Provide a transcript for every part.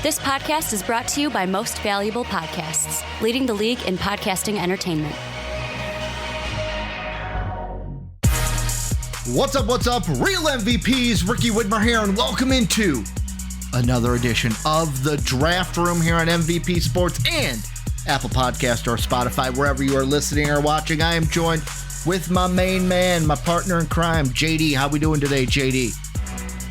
This podcast is brought to you by Most Valuable Podcasts, leading the league in podcasting entertainment. What's up, real MVPs? Ricky Widmer here, and welcome into another edition of the Draft Room here on MVP Sports and Apple Podcast or Spotify, wherever you are listening or watching. I am joined with my main man, my partner in crime, JD. How we doing today, JD?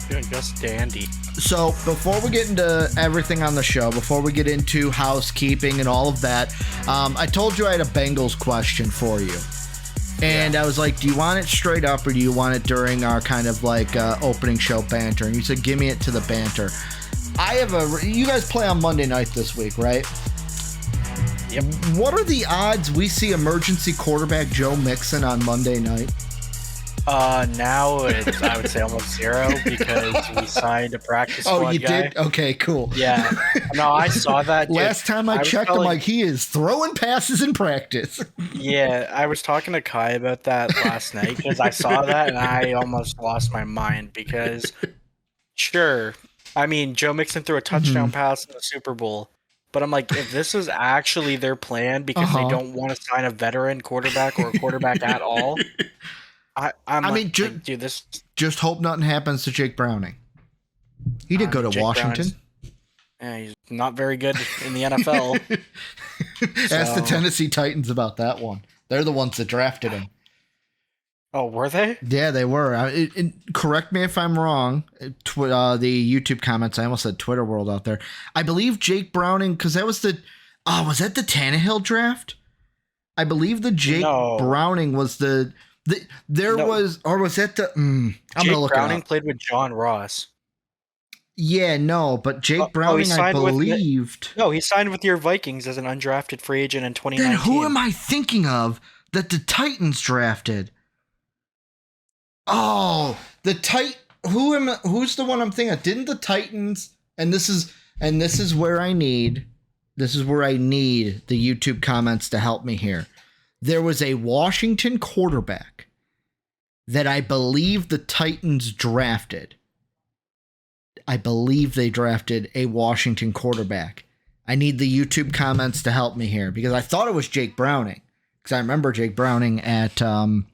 Doing just dandy. So before we get into everything on the show, before we get into housekeeping and all of that, I told you I had a Bengals question for you. And I was like, do you want it straight up or do you want it during our kind of like opening show banter? And you said, give me it to the banter. You guys play on Monday night this week, right? Yep. What are the odds we see emergency quarterback Joe Mixon on Monday night? Now it's, I would say almost zero because we signed a practice squad guy. Oh, you did? Okay, cool. Yeah. No, I saw that. Dude. Last time I checked, I'm like, he is throwing passes in practice. Yeah, I was talking to Kai about that last night because I saw that and I almost lost my mind because, sure, I mean, Joe Mixon threw a touchdown pass in the Super Bowl. But I'm like, if this is actually their plan because they don't want to sign a veteran quarterback or a quarterback at all, dude, this just hope nothing happens to Jake Browning. He did go to Jake Washington. Yeah, he's not very good in the NFL. Ask the Tennessee Titans about that one. They're the ones that drafted him. Oh, were they? Yeah, they were. Correct me if I'm wrong. The YouTube comments, I almost said Twitter world out there. I believe Jake Browning, because that was was that the Tannehill draft? I believe the Jake Browning was was that the... I'm Jake gonna look Browning played with John Ross. Yeah, no, but Jake Browning, I believed... he signed with your Vikings as an undrafted free agent in 2019. Then who am I thinking of that the Titans drafted? Oh, who's the one I'm thinking of? Didn't the Titans, and this is where I need the YouTube comments to help me here. There was a Washington quarterback that I believe the Titans drafted. I believe they drafted a Washington quarterback. I need the YouTube comments to help me here because I thought it was Jake Browning because I remember Jake Browning at the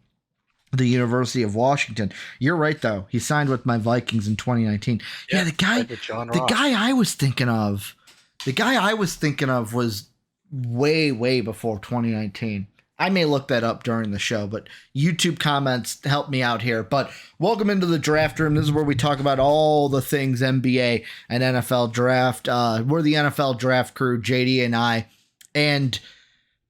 University of Washington. You're right though. He signed with my Vikings in 2019. Yeah, the guy I was thinking of was way before 2019. I may look that up during the show, but YouTube comments help me out here. But welcome into the Draft Room. This is where we talk about all the things NBA and NFL draft. We're the NFL draft crew, JD and I. And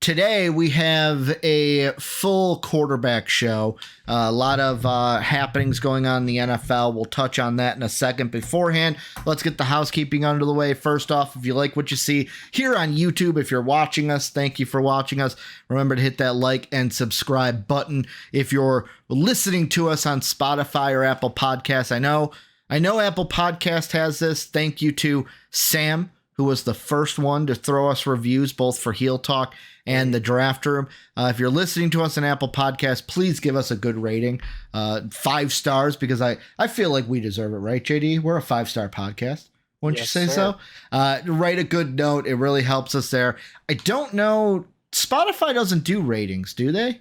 today we have a full quarterback show. A lot of happenings going on in the NFL. We'll touch on that in a second. Beforehand, let's get the housekeeping under the way. First off, if you like what you see here on YouTube, if you're watching us, thank you for watching us. Remember to hit that like and subscribe button. If you're listening to us on Spotify or Apple Podcasts, I know Apple Podcast has this. Thank you to Sam, who was the first one to throw us reviews, both for Heel Talk and the Draft Room. If you're listening to us on Apple Podcasts, please give us a good rating. 5 stars, because I feel like we deserve it, right, JD? We're a 5-star podcast. Wouldn't you say so? Write a good note. It really helps us there. I don't know. Spotify doesn't do ratings, do they?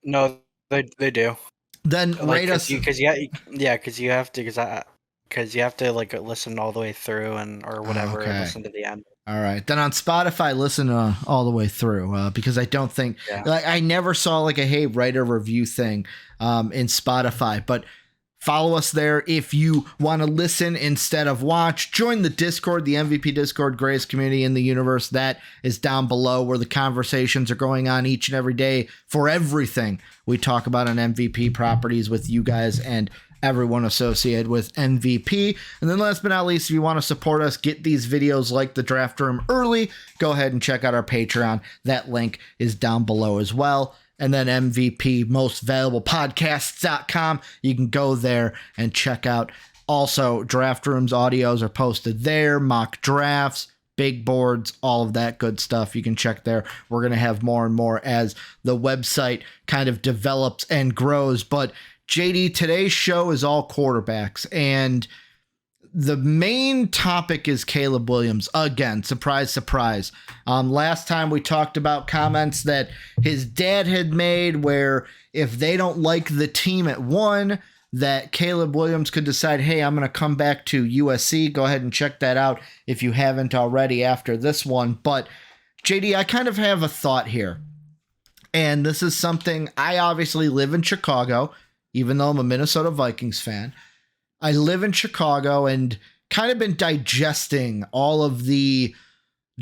No, they do. Then rate us. Because you have to like listen all the way through or whatever, and listen to the end. All right. Then on Spotify, listen all the way through because I don't think I never saw like write a review thing in Spotify, but follow us there if you want to listen instead of watch. Join the Discord, the MVP Discord, greatest community in the universe. That is down below where the conversations are going on each and every day for everything we talk about on MVP properties with you guys and everyone associated with MVP. And then last but not least, if you want to support us, get these videos like the Draft Room early, go ahead and check out our Patreon. That link is down below as well. And then MVP, mostvaluablepodcasts.com. You can go there and check out. Also, Draft Room's audios are posted there, mock drafts, big boards, all of that good stuff. You can check there. We're going to have more and more as the website kind of develops and grows. But JD, today's show is all quarterbacks, and The main topic is Caleb Williams. Again, surprise, surprise. Last time we talked about comments that his dad had made where if they don't like the team at 1, that Caleb Williams could decide, hey, I'm going to come back to USC. Go ahead and check that out if you haven't already after this one. But JD, I kind of have a thought here. And this is something, I obviously live in Chicago, even though I'm a Minnesota Vikings fan. I live in Chicago and kind of been digesting all of the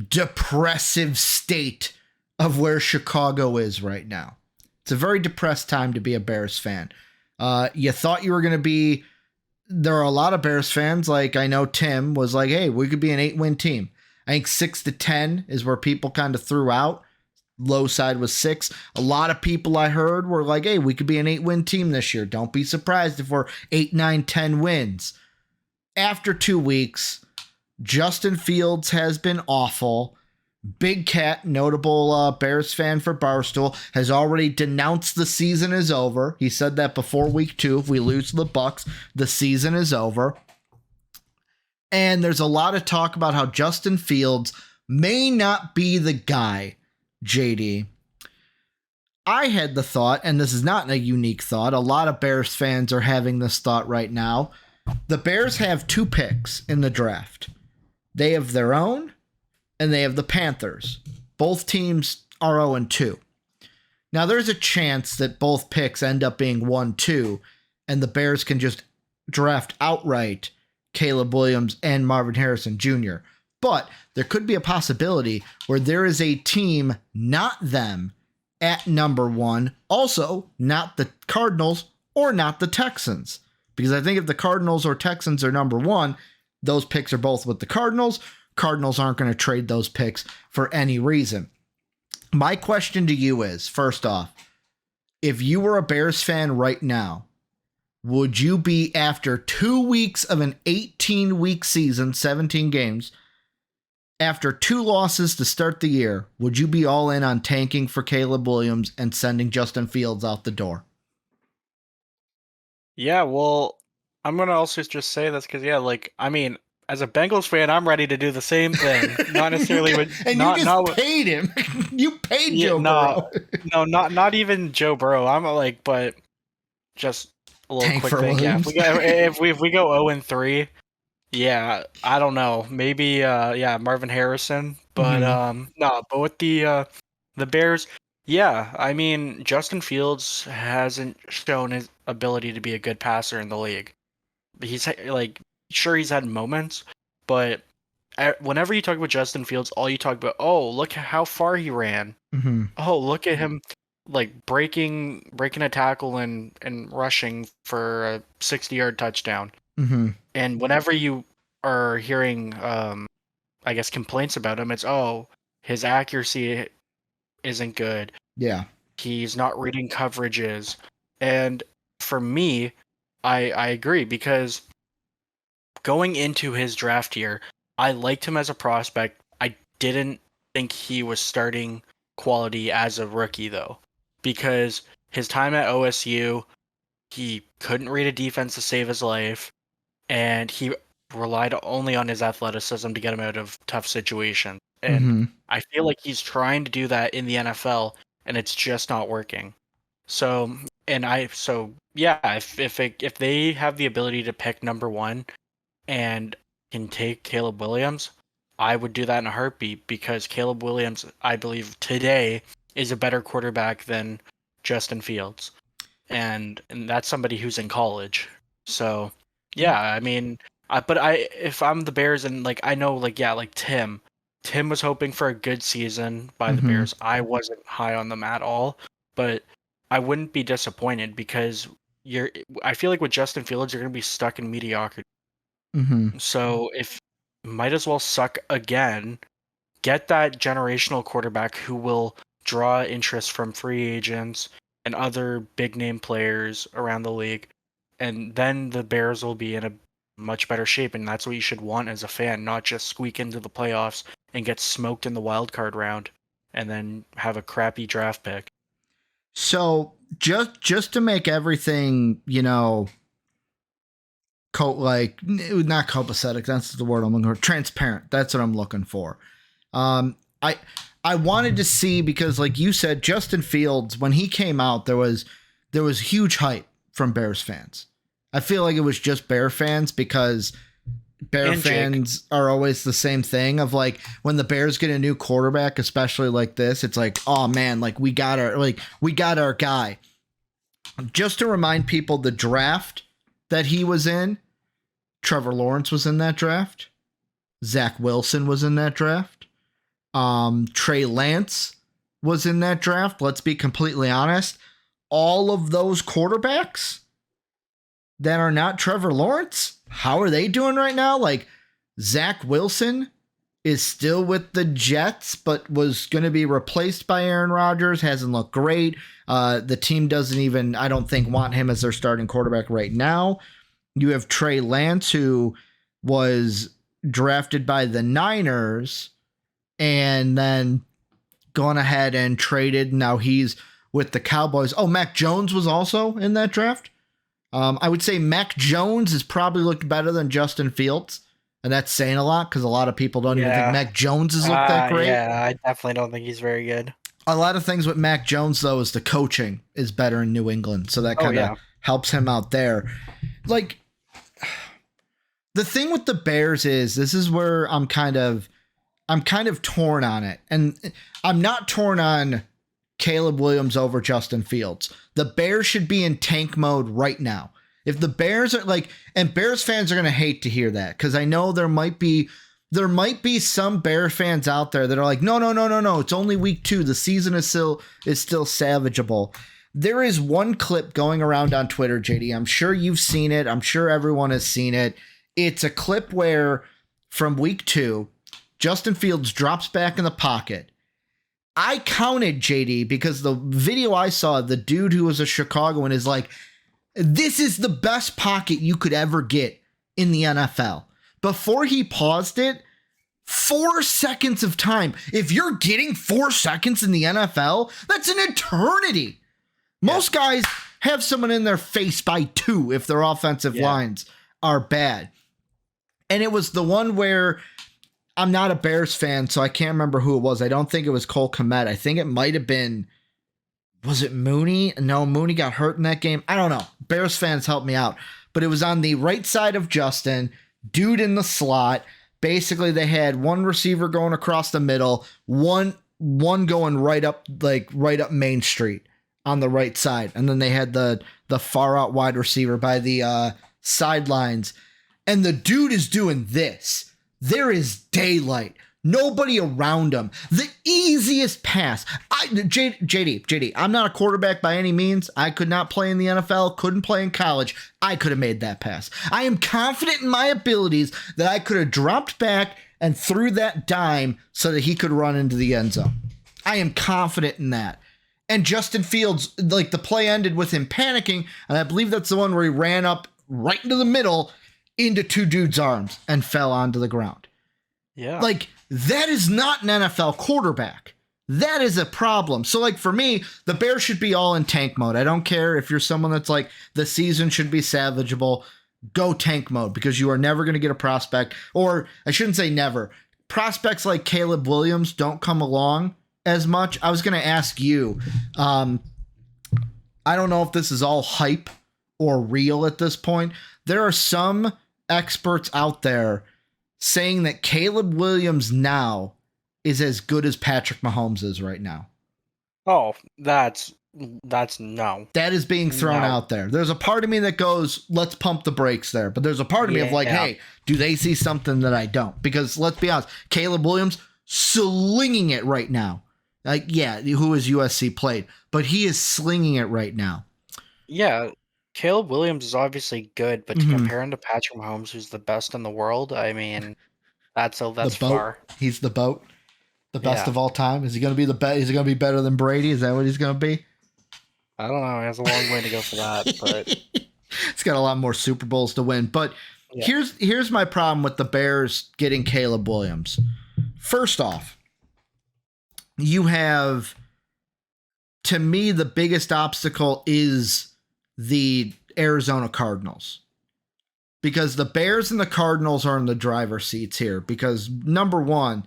depressive state of where Chicago is right now. It's a very depressed time to be a Bears fan. You thought you were going to be, there are a lot of Bears fans, like I know Tim was like, hey, we could be an 8-win team. I think 6-10 is where people kind of threw out. Low side was 6. A lot of people I heard were like, hey, we could be an 8-win team this year. Don't be surprised if we're 8, 9, 10 wins. After 2 weeks, Justin Fields has been awful. Big Cat, notable Bears fan for Barstool, has already denounced the season is over. He said that before week 2. If we lose to the Bucs, the season is over. And there's a lot of talk about how Justin Fields may not be the guy, JD. I had the thought, and this is not a unique thought, a lot of Bears fans are having this thought right now. The Bears have 2 picks in the draft. They have their own, and they have the Panthers. Both teams are 0-2. Now, there's a chance that both picks end up being 1-2, and the Bears can just draft outright Caleb Williams and Marvin Harrison Jr., but there could be a possibility where there is a team, not them, at number 1. Also, not the Cardinals or not the Texans. Because I think if the Cardinals or Texans are number 1, those picks are both with the Cardinals. Cardinals aren't going to trade those picks for any reason. My question to you is, first off, if you were a Bears fan right now, would you be, after 2 weeks of an 18-week season, 17 games, after 2 losses to start the year, would you be all in on tanking for Caleb Williams and sending Justin Fields out the door? Yeah, well, I'm going to also just say this because, as a Bengals fan, I'm ready to do the same thing. Not necessarily with... And you just paid him. You paid Joe Burrow. No, not even Joe Burrow. I'm like, but just a little Tank quick for thing. Williams. Yeah, if we go 0-3... Yeah, I don't know. Maybe Marvin Harrison, but no, but with the Bears, yeah, I mean, Justin Fields hasn't shown his ability to be a good passer in the league. He's sure he's had moments, but whenever you talk about Justin Fields, all you talk about, oh, look how far he ran. Mm-hmm. Oh, look at him breaking a tackle and rushing for a 60-yard touchdown. Mm-hmm. And whenever you are hearing, I guess, complaints about him, it's, oh, his accuracy isn't good. Yeah. He's not reading coverages. And for me, I agree, because going into his draft year, I liked him as a prospect. I didn't think he was starting quality as a rookie, though, because his time at OSU, he couldn't read a defense to save his life. And he relied only on his athleticism to get him out of tough situations. And I feel like he's trying to do that in the NFL, and it's just not working. So if they have the ability to pick number 1 and can take Caleb Williams, I would do that in a heartbeat, because Caleb Williams, I believe today, is a better quarterback than Justin Fields. And that's somebody who's in college. So... yeah, I mean, if I'm the Bears, and I know, Tim was hoping for a good season by the Bears. I wasn't high on them at all, but I wouldn't be disappointed, because I feel like with Justin Fields, you're going to be stuck in mediocrity. So might as well suck again, get that generational quarterback who will draw interest from free agents and other big name players around the league. And then the Bears will be in a much better shape, and that's what you should want as a fan, not just squeak into the playoffs and get smoked in the wild card round and then have a crappy draft pick. So just to make everything, not copacetic. That's the word I'm looking for. Transparent. That's what I'm looking for. I wanted to see, because like you said, Justin Fields, when he came out, there was huge hype from Bears fans. I feel like it was just Bear fans, because Bear fans are always the same thing of like, when the Bears get a new quarterback, especially like this, it's like, oh man, like we got our guy. Just to remind people, the draft that he was in, Trevor Lawrence was in that draft. Zach Wilson was in that draft. Trey Lance was in that draft. Let's be completely honest. All of those quarterbacks that are not Trevor Lawrence, how are they doing right now? Like, Zach Wilson is still with the Jets, but was going to be replaced by Aaron Rodgers. Hasn't looked great. The team doesn't even, I don't think, want him as their starting quarterback right now. You have Trey Lance, who was drafted by the Niners and then gone ahead and traded. Now he's with the Cowboys. Oh, Mac Jones was also in that draft. I would say Mac Jones has probably looked better than Justin Fields. And that's saying a lot, because a lot of people don't even think Mac Jones has looked that great. Yeah, I definitely don't think he's very good. A lot of things with Mac Jones, though, is the coaching is better in New England. So that kind of helps him out there. Like, the thing with the Bears is, this is where I'm kind of torn on it. And I'm not torn on Caleb Williams over Justin Fields. The Bears should be in tank mode right now. If the Bears are like, and Bears fans are going to hate to hear that, because I know there might be some Bear fans out there that are like, no, it's only week 2. The season is still salvageable. There is one clip going around on Twitter, JD. I'm sure you've seen it. I'm sure everyone has seen it. It's a clip where from week 2, Justin Fields drops back in the pocket. I counted, JD, because the video I saw, the dude who was a Chicagoan is like, this is the best pocket you could ever get in the NFL. Before he paused it, 4 seconds of time. If you're getting 4 seconds in the NFL, that's an eternity. Most guys have someone in their face by 2 if their offensive lines are bad. And it was the one where, I'm not a Bears fan, so I can't remember who it was. I don't think it was Cole Kmet. I think it might have been, was it Mooney? No, Mooney got hurt in that game. I don't know. Bears fans help me out. But it was on the right side of Justin, dude in the slot. Basically, they had one receiver going across the middle, one going right up Main Street on the right side. And then they had the far out wide receiver by the sidelines. And the dude is doing this. There is daylight. Nobody around him. The easiest pass. JD, I'm not a quarterback by any means. I could not play in the NFL, couldn't play in college. I could have made that pass. I am confident in my abilities that I could have dropped back and threw that dime so that he could run into the end zone. I am confident in that. And Justin Fields, like, the play ended with him panicking, and I believe that's the one where he ran up right into the middle into 2 dudes' arms and fell onto the ground. Yeah. Like, that is not an NFL quarterback. That is a problem. So, like, for me, the Bears should be all in tank mode. I don't care if you're someone that's like, the season should be salvageable. Go tank mode, because you are never going to get a prospect. Or I shouldn't say never. Prospects like Caleb Williams don't come along as much. I was going to ask you, I don't know if this is all hype or real at this point. There are some experts out there saying that Caleb Williams now is as good as Patrick Mahomes is right now. Oh, that's no. That is being thrown out there. There's a part of me that goes, let's pump the brakes there. But there's a part of me of like, hey, do they see something that I don't? Because let's be honest, Caleb Williams slinging it right now. Like, yeah, who has USC played? But he is slinging it right now. Yeah, Caleb Williams is obviously good, but to compare him to Patrick Mahomes, who's the best in the world, I mean, that's far. He's the BOAT, the best of all time. Is he going to be the best? Is he going to be better than Brady? Is that what he's going to be? I don't know. He has a long way to go for that, but he's got a lot more Super Bowls to win. But here's my problem with the Bears getting Caleb Williams. First off, you have, to me, the biggest obstacle is the Arizona Cardinals. because the Bears and the Cardinals are in the driver's seats here. Because number one,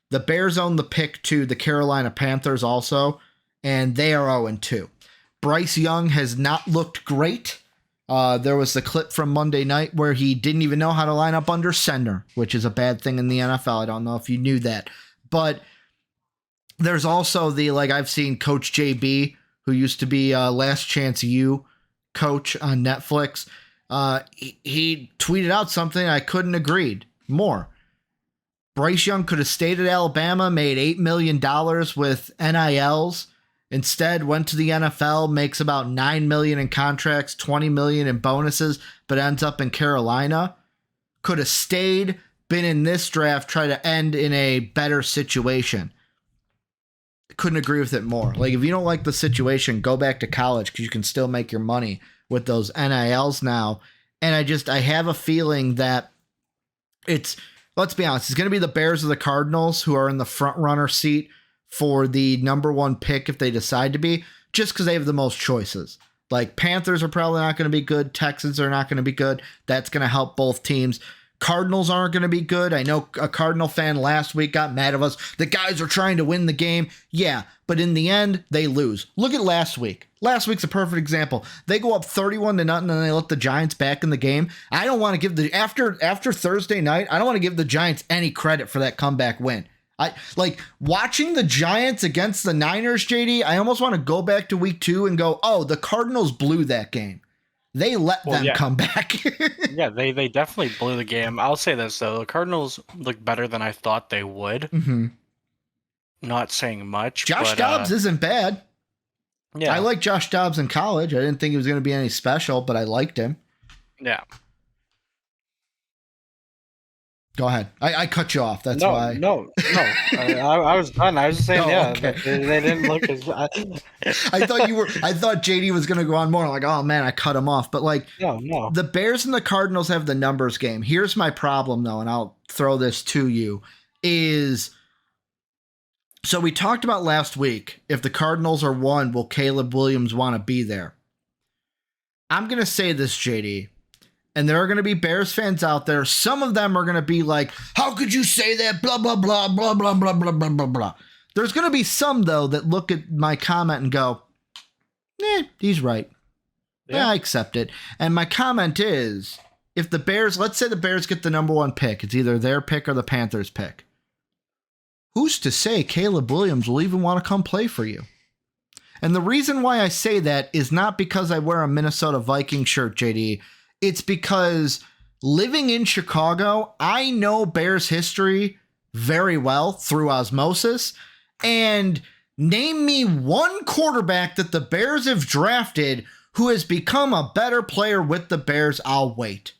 the Bears own the pick to the Carolina Panthers also, and they are 0-2. Bryce Young has not looked great. There was the clip from Monday night where he didn't even know how to line up under center, which is a bad thing in the NFL. I don't know if you knew that. But there's also I've seen Coach JB, who used to be Last Chance U coach on Netflix. He tweeted out something I couldn't agree more. Bryce Young could have stayed at Alabama, made $8 million with NILs. Instead, went to the NFL, makes about $9 million in contracts, $20 million in bonuses, but ends up in Carolina. Could have stayed, been in this draft, try to end in a better situation. Couldn't agree with it more. Like, if you don't like the situation, go back to college because you can still make your money with those NILs now. And I have a feeling that let's be honest, it's going to be the Bears or the Cardinals who are in the front runner seat for the number one pick if they decide to be, just because they have the most choices. Like, Panthers are probably not going to be good. Texans are not going to be good. That's going to help both teams. Cardinals aren't going to be good. I know a Cardinal fan last week got mad at us. The guys are trying to win the game. Yeah, but in the end, they lose. Look at last week. Last week's a perfect example. They go up 31-0 and they let the Giants back in the game. I don't want to give after Thursday night, I don't want to give the Giants any credit for that comeback win. I like watching the Giants against the Niners, JD. I almost want to go back to week 2 and go, oh, the Cardinals blew that game. They let them come back. Yeah, they definitely blew the game. I'll say this, though. The Cardinals look better than I thought they would. Mm-hmm. Not saying much. Josh Dobbs isn't bad. Yeah, I liked Josh Dobbs in college. I didn't think he was going to be any special, but I liked him. Yeah. Go ahead. I cut you off. That's why. No. I was done. I was just saying, okay. they didn't look as. I thought JD was going to go on more. Like, oh man, I cut him off. But no. The Bears and the Cardinals have the numbers game. Here's my problem, though, and I'll throw this to you. So we talked about last week, if the Cardinals are 1, will Caleb Williams want to be there? I'm going to say this, JD. And there are going to be Bears fans out there. Some of them are going to be like, how could you say that? Blah, blah, blah, blah, blah, blah, blah, blah, blah, blah. There's going to be some, though, that look at my comment and go, he's right. Yeah, I accept it. And my comment is, if the Bears, let's say the Bears get the number 1 pick. It's either their pick or the Panthers' pick. Who's to say Caleb Williams will even want to come play for you? And the reason why I say that is not because I wear a Minnesota Vikings shirt, JD. It's because living in Chicago, I know Bears history very well through osmosis. And name me one quarterback that the Bears have drafted who has become a better player with the Bears. I'll wait.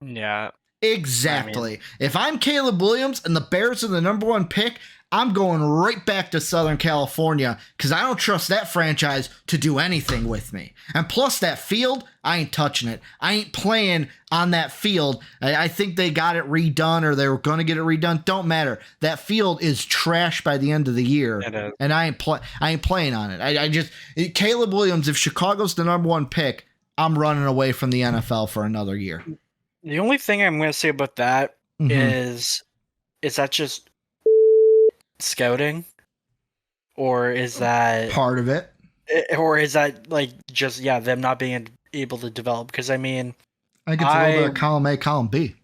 Yeah. Exactly. If I'm Caleb Williams and the Bears are the number 1 pick, I'm going right back to Southern California because I don't trust that franchise to do anything with me. And plus that field, I ain't touching it. I ain't playing on that field. I think they got it redone or they were going to get it redone. Don't matter. That field is trash by the end of the year. And I ain't playing on it. Caleb Williams, if Chicago's the number 1 pick, I'm running away from the NFL for another year. The only thing I'm going to say about that is that just scouting, or is that part of it, or is that just them not being able to develop? Because I mean, I think it's a little bit of column A, column B.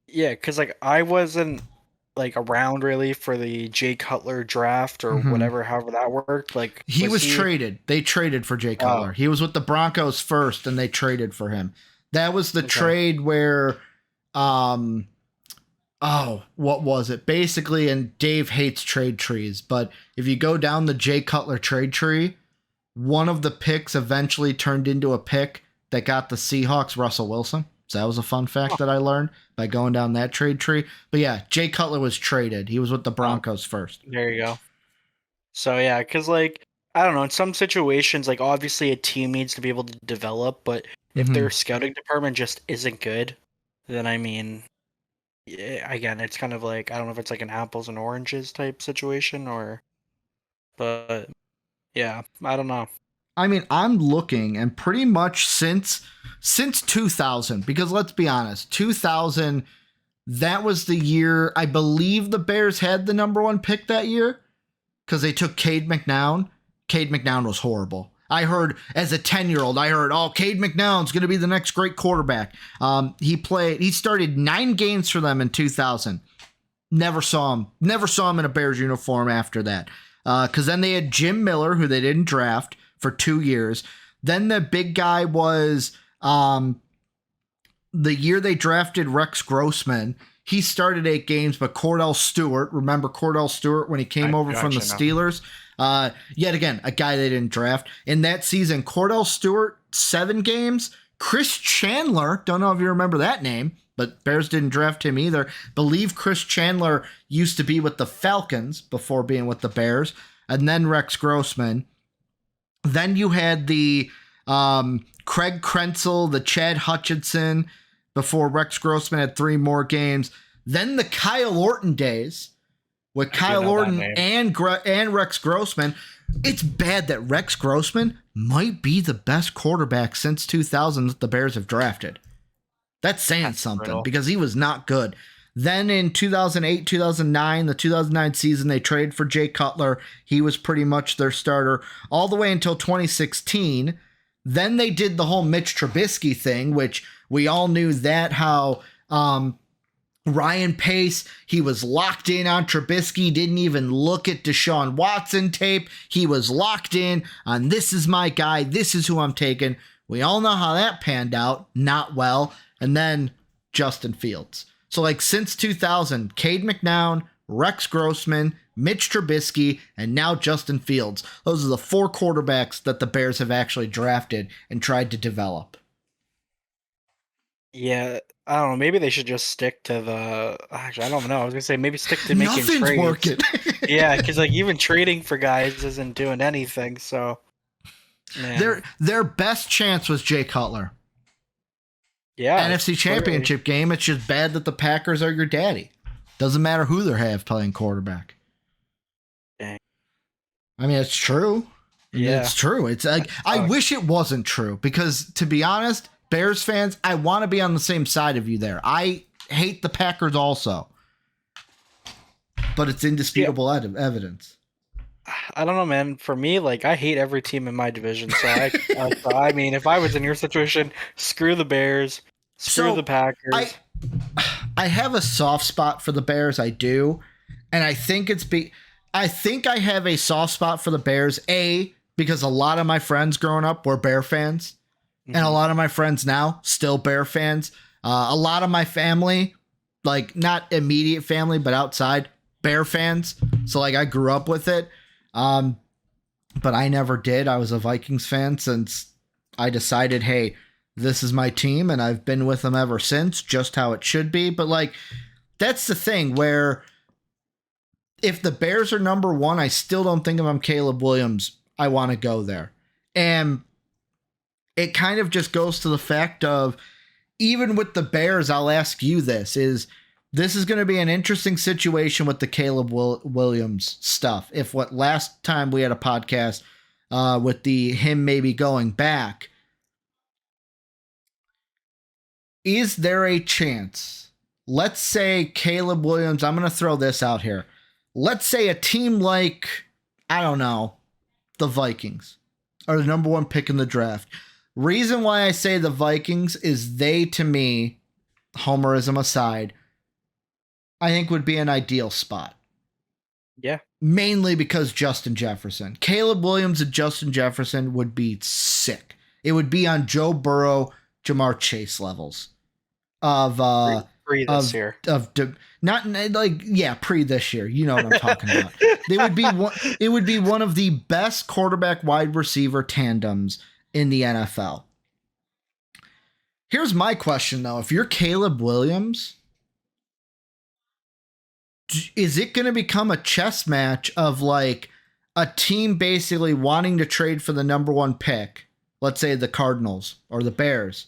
Yeah, because I wasn't around really for the Jay Cutler draft or whatever, however that worked. He was traded. They traded for Jay Cutler. He was with the Broncos first, and they traded for him. That was the trade where, what was it? Basically, and Dave hates trade trees, but if you go down the Jay Cutler trade tree, one of the picks eventually turned into a pick that got the Seahawks Russell Wilson. So that was a fun fact that I learned by going down that trade tree. But yeah, Jay Cutler was traded. He was with the Broncos first. There you go. So yeah, because I don't know, in some situations, obviously a team needs to be able to develop, but if their scouting department just isn't good, then I mean, again, it's kind of I don't know if it's an apples and oranges type situation but yeah, I don't know. I mean, I'm looking, and pretty much since 2000, because let's be honest, 2000, that was the year I believe the Bears had the number 1 pick that year because they took Cade McNown. Cade McNown was horrible. I heard as a 10-year-old, Cade McNown's going to be the next great quarterback. He started 9 games for them in 2000. Never saw him in a Bears uniform after that. Because then they had Jim Miller, who they didn't draft for 2 years. Then the big guy was the year they drafted Rex Grossman. He started 8 games, but Cordell Stewart, remember Cordell Stewart when he came over from the Steelers? Yet again, a guy they didn't draft. In that season, Cordell Stewart, 7 games. Chris Chandler, don't know if you remember that name, but Bears didn't draft him either. Believe Chris Chandler used to be with the Falcons before being with the Bears. And then Rex Grossman. Then you had the Craig Krenzel, the Chad Hutchinson, before Rex Grossman had 3 more games. Then the Kyle Orton days with Kyle Orton and Rex Grossman. It's bad that Rex Grossman might be the best quarterback since 2000 that the Bears have drafted. That's saying something because he was not good. Then in 2008, 2009, the 2009 season, they traded for Jay Cutler. He was pretty much their starter all the way until 2016. Then they did the whole Mitch Trubisky thing, which we all knew that how Ryan Pace, he was locked in on Trubisky, didn't even look at Deshaun Watson tape. He was locked in on this is my guy, this is who I'm taking. We all know how that panned out, not well. And then Justin Fields. So like since 2000, Cade McNown, Rex Grossman, Mitch Trubisky, and now Justin Fields. Those are the 4 quarterbacks that the Bears have actually drafted and tried to develop. Yeah, I don't know. Maybe they should just stick to the. Actually, I don't know. I was gonna say maybe stick to making Nothing's trades. working. Yeah, because like even trading for guys isn't doing anything. So their best chance was Jay Cutler. Yeah, NFC Championship game. It's just bad that the Packers are your daddy. Doesn't matter who they have playing quarterback. Dang. I mean, it's true. Yeah, it's true. It's like I wish it wasn't true because, to be honest, Bears fans, I want to be on the same side of you there. I hate the Packers also, but it's indisputable evidence. I don't know, man. For me, like I hate every team in my division. So I mean, if I was in your situation, screw the Bears, screw the Packers. I have a soft spot for the Bears. I do, and I think I think I have a soft spot for the Bears. Because a lot of my friends growing up were Bear fans, and a lot of my friends now still Bear fans. A lot of my family, like not immediate family, but outside, Bear fans. So like I grew up with it. But I never did. I was a Vikings fan since I decided, hey, this is my team, and I've been with them ever since, just how it should be. But like, that's the thing where if the Bears are number 1, I still don't think if I'm Caleb Williams, I want to go there. And it kind of just goes to the fact of, even with the Bears, I'll ask you this is going to be an interesting situation with the Caleb Williams stuff. If what last time we had a podcast with him maybe going back, is there a chance? Let's say Caleb Williams, I'm going to throw this out here. Let's say a team like, I don't know, the Vikings are the number 1 pick in the draft. Reason why I say the Vikings is they, to me, homerism aside, I think would be an ideal spot. Yeah. Mainly because Justin Jefferson. Caleb Williams and Justin Jefferson would be sick. It would be on Joe Burrow, Jamar Chase levels of pre this year. Not like pre this year. You know what I'm talking about. It would be one of the best quarterback wide receiver tandems in the NFL. Here's my question though. If you're Caleb Williams, is it going to become a chess match of like a team basically wanting to trade for the number 1 pick, let's say the Cardinals or the Bears,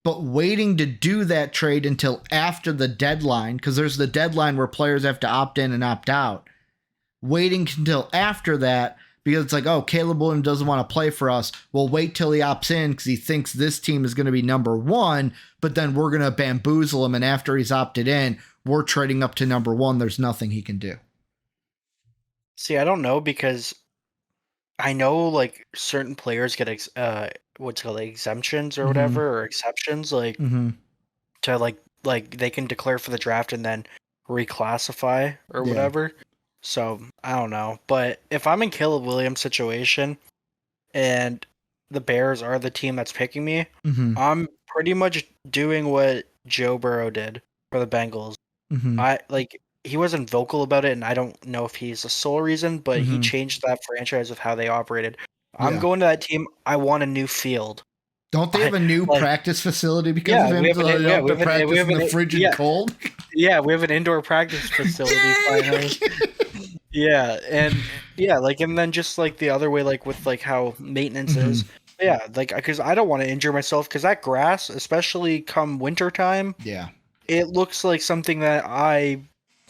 but waiting to do that trade until after the deadline, because there's the deadline where players have to opt in and opt out, waiting until after that because it's like, oh, Caleb Williams doesn't want to play for us. We'll wait till he opts in because he thinks this team is going to be number one, but then we're going to bamboozle him. And after he's opted in, we're trading up to number one. There's nothing he can do. See, I don't know because I know like certain players get what's called exemptions or whatever, or exceptions, like to like they can declare for the draft and then reclassify or whatever. So I don't know, but if I'm in Caleb Williams' situation and the Bears are the team that's picking me, I'm pretty much doing what Joe Burrow did for the Bengals. He wasn't vocal about it, and I don't know if he's the sole reason, but he changed that franchise of how they operated. I'm going to that team. I want a new field. Don't they have a new practice facility because of him? We practice in the frigid cold. Yeah, we have an indoor practice facility finally. Yeah, and and then just like the other way, like with like how maintenance is. Yeah, like because I don't want to injure myself because that grass, especially come wintertime, it looks like something that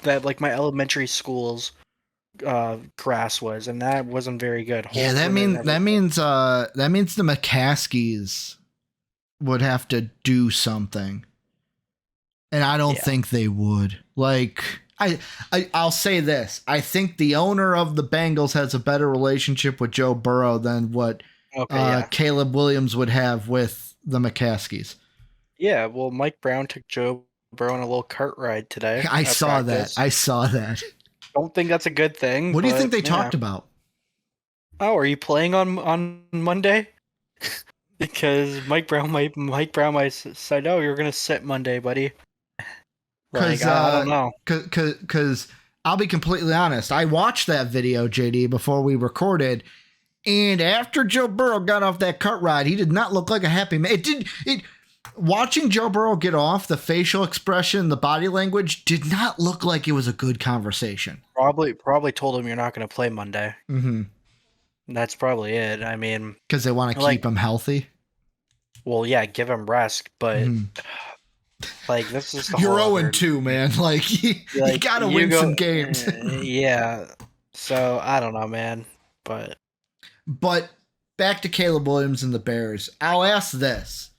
like my elementary school's grass was, and that wasn't very good. Yeah, that means the McCaskies would have to do something, and I don't think they would. Like I'll say this: I think the owner of the Bengals has a better relationship with Joe Burrow than what Caleb Williams would have with the McCaskies. Yeah, well, Mike Brown took Joe Burrow on a little cart ride today. I saw that. Don't think that's a good thing. What do you think they talked about? Oh, are you playing on Monday? Because Mike Brown might said, "Oh, you're gonna sit Monday, buddy." Like, I don't know. Because I'll be completely honest. I watched that video, JD, before we recorded, and after Joe Burrow got off that cart ride, he did not look like a happy man. Watching Joe Burrow get off, the facial expression, the body language did not look like it was a good conversation. Probably told him you're not going to play Monday. That's probably it. I mean, because they want to keep him healthy. Well, yeah, give him rest, but like this is the you're 0-2, man. Like you got to win some games. Yeah. So I don't know, man. But back to Caleb Williams and the Bears. I'll ask this.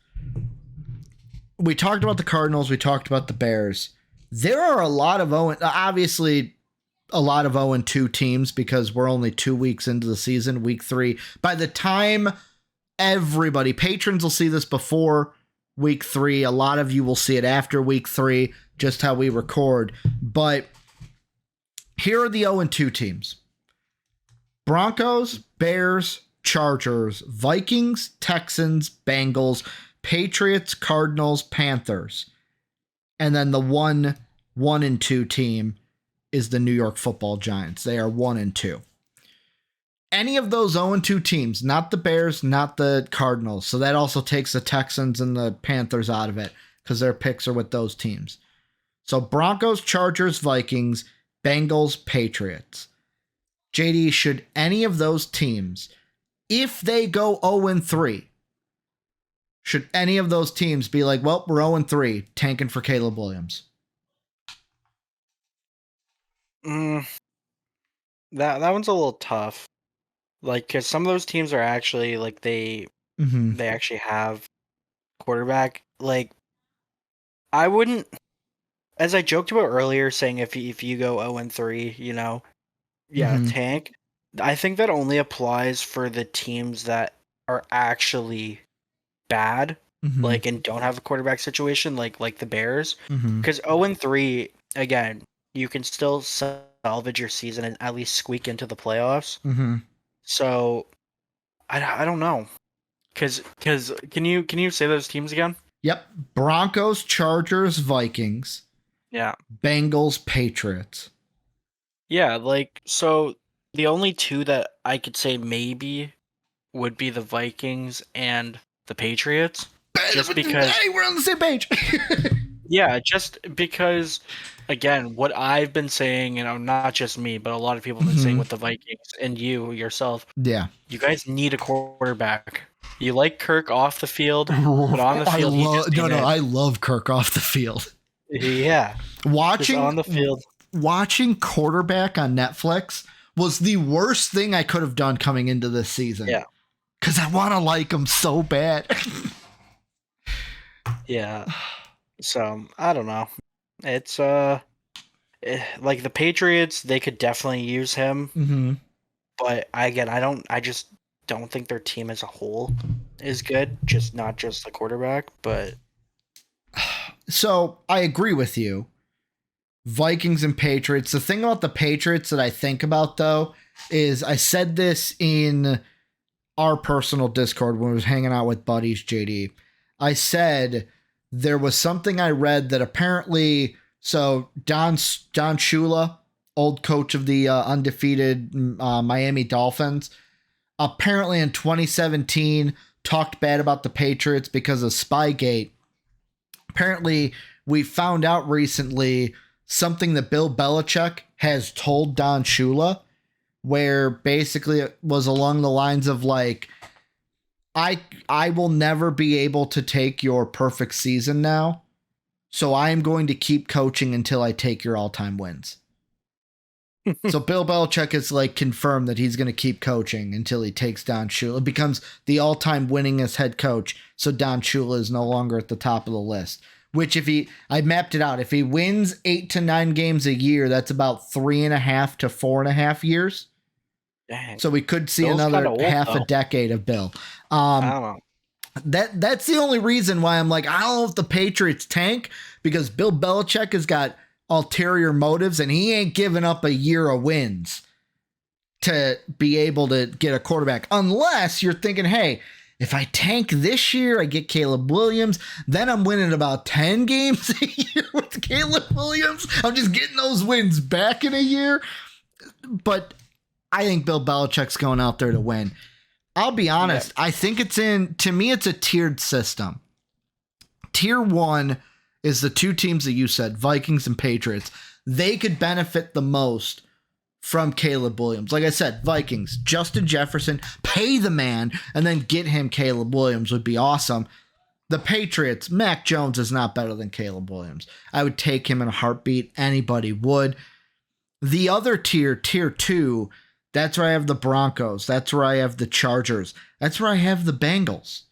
We talked about the Cardinals. We talked about the Bears. There are a lot of 0-2 teams because we're only 2 weeks into the season, week 3. By the time patrons will see this before week 3. A lot of you will see it after week 3, just how we record. But here are the 0-2 teams: Broncos, Bears, Chargers, Vikings, Texans, Bengals, Patriots, Cardinals, Panthers. And then the 1-2 team is the New York Football Giants. They are 1-2. Any of those 0-2 teams, not the Bears, not the Cardinals. So that also takes the Texans and the Panthers out of it because their picks are with those teams. So Broncos, Chargers, Vikings, Bengals, Patriots. JD, should any of those teams, if they go 0-3, should any of those teams be like, well, we're 0-3, tanking for Caleb Williams? That one's a little tough. Like, because some of those teams are actually like they actually have quarterback. Like, I wouldn't, as I joked about earlier, saying if you go 0-3, tank. I think that only applies for the teams that are actually bad, like, and don't have a quarterback situation, like the Bears. Because 0-3, again, you can still salvage your season and at least squeak into the playoffs. So I don't know. Because can you say those teams again? Yep. Broncos, Chargers, Vikings. Yeah. Bengals, Patriots. Yeah, like, so the only two that I could say maybe would be the Vikings and the Patriots. Just because... Hey, we're on the same page! Yeah, just because, again, what I've been saying, not just me, but a lot of people have been saying with the Vikings, and you yourself. Yeah. You guys need a quarterback. You like Kirk off the field, but on the field, I love Kirk off the field. Yeah. Watching on the field. Watching quarterback on Netflix was the worst thing I could have done coming into this season. Yeah. Because I want to like him so bad. Yeah. So, I don't know. It's, like the Patriots, they could definitely use him. Mm-hmm. But I just don't think their team as a whole is good. Not just the quarterback, but. So I agree with you. Vikings and Patriots. The thing about the Patriots that I think about, though, is I said this in our personal Discord when I was hanging out with buddies, JD. I said there was something I read that apparently, so Don Shula, old coach of the undefeated Miami Dolphins, apparently in 2017 talked bad about the Patriots because of Spygate. Apparently, we found out recently something that Bill Belichick has told Don Shula, where basically it was along the lines of like, I will never be able to take your perfect season now, so I am going to keep coaching until I take your all-time wins. So Bill Belichick has like confirmed that he's going to keep coaching until he takes Don Shula, becomes the all-time winningest head coach. So Don Shula is no longer at the top of the list. Which I mapped it out. If he wins 8 to 9 games a year, that's about 3.5 to 4.5 years. Dang. So we could see Bill's another old, half though. a decade of Bill. I don't know. That's the only reason why I'm like, I don't know if the Patriots tank, because Bill Belichick has got ulterior motives and he ain't giving up a year of wins to be able to get a quarterback. Unless you're thinking, hey, if I tank this year, I get Caleb Williams, then I'm winning about 10 games a year with Caleb Williams. I'm just getting those wins back in a year. But I think Bill Belichick's going out there to win. I'll be honest. Yeah. I think to me, it's a tiered system. Tier 1 is the two teams that you said, Vikings and Patriots. They could benefit the most from Caleb Williams. Like I said, Vikings, Justin Jefferson, pay the man, and then get him Caleb Williams would be awesome. The Patriots, Mac Jones is not better than Caleb Williams. I would take him in a heartbeat. Anybody would. The other tier 2, that's where I have the Broncos. That's where I have the Chargers. That's where I have the Bengals.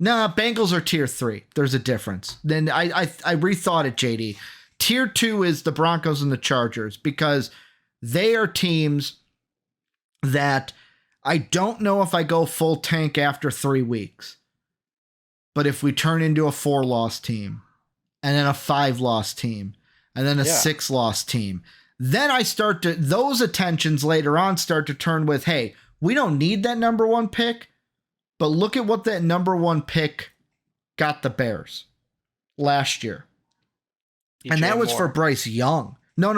Nah, Bengals are tier 3. There's a difference. Then I rethought it, JD. Tier 2 is the Broncos and the Chargers because they are teams that I don't know if I go full tank after 3 weeks. But if we turn into a 4-loss team, and then a 5-loss team, and then a 6-loss team, then those attentions later on start to turn with, hey, we don't need that number 1 pick, but look at what that number 1 pick got the Bears last year. And that was for Bryce Young. No.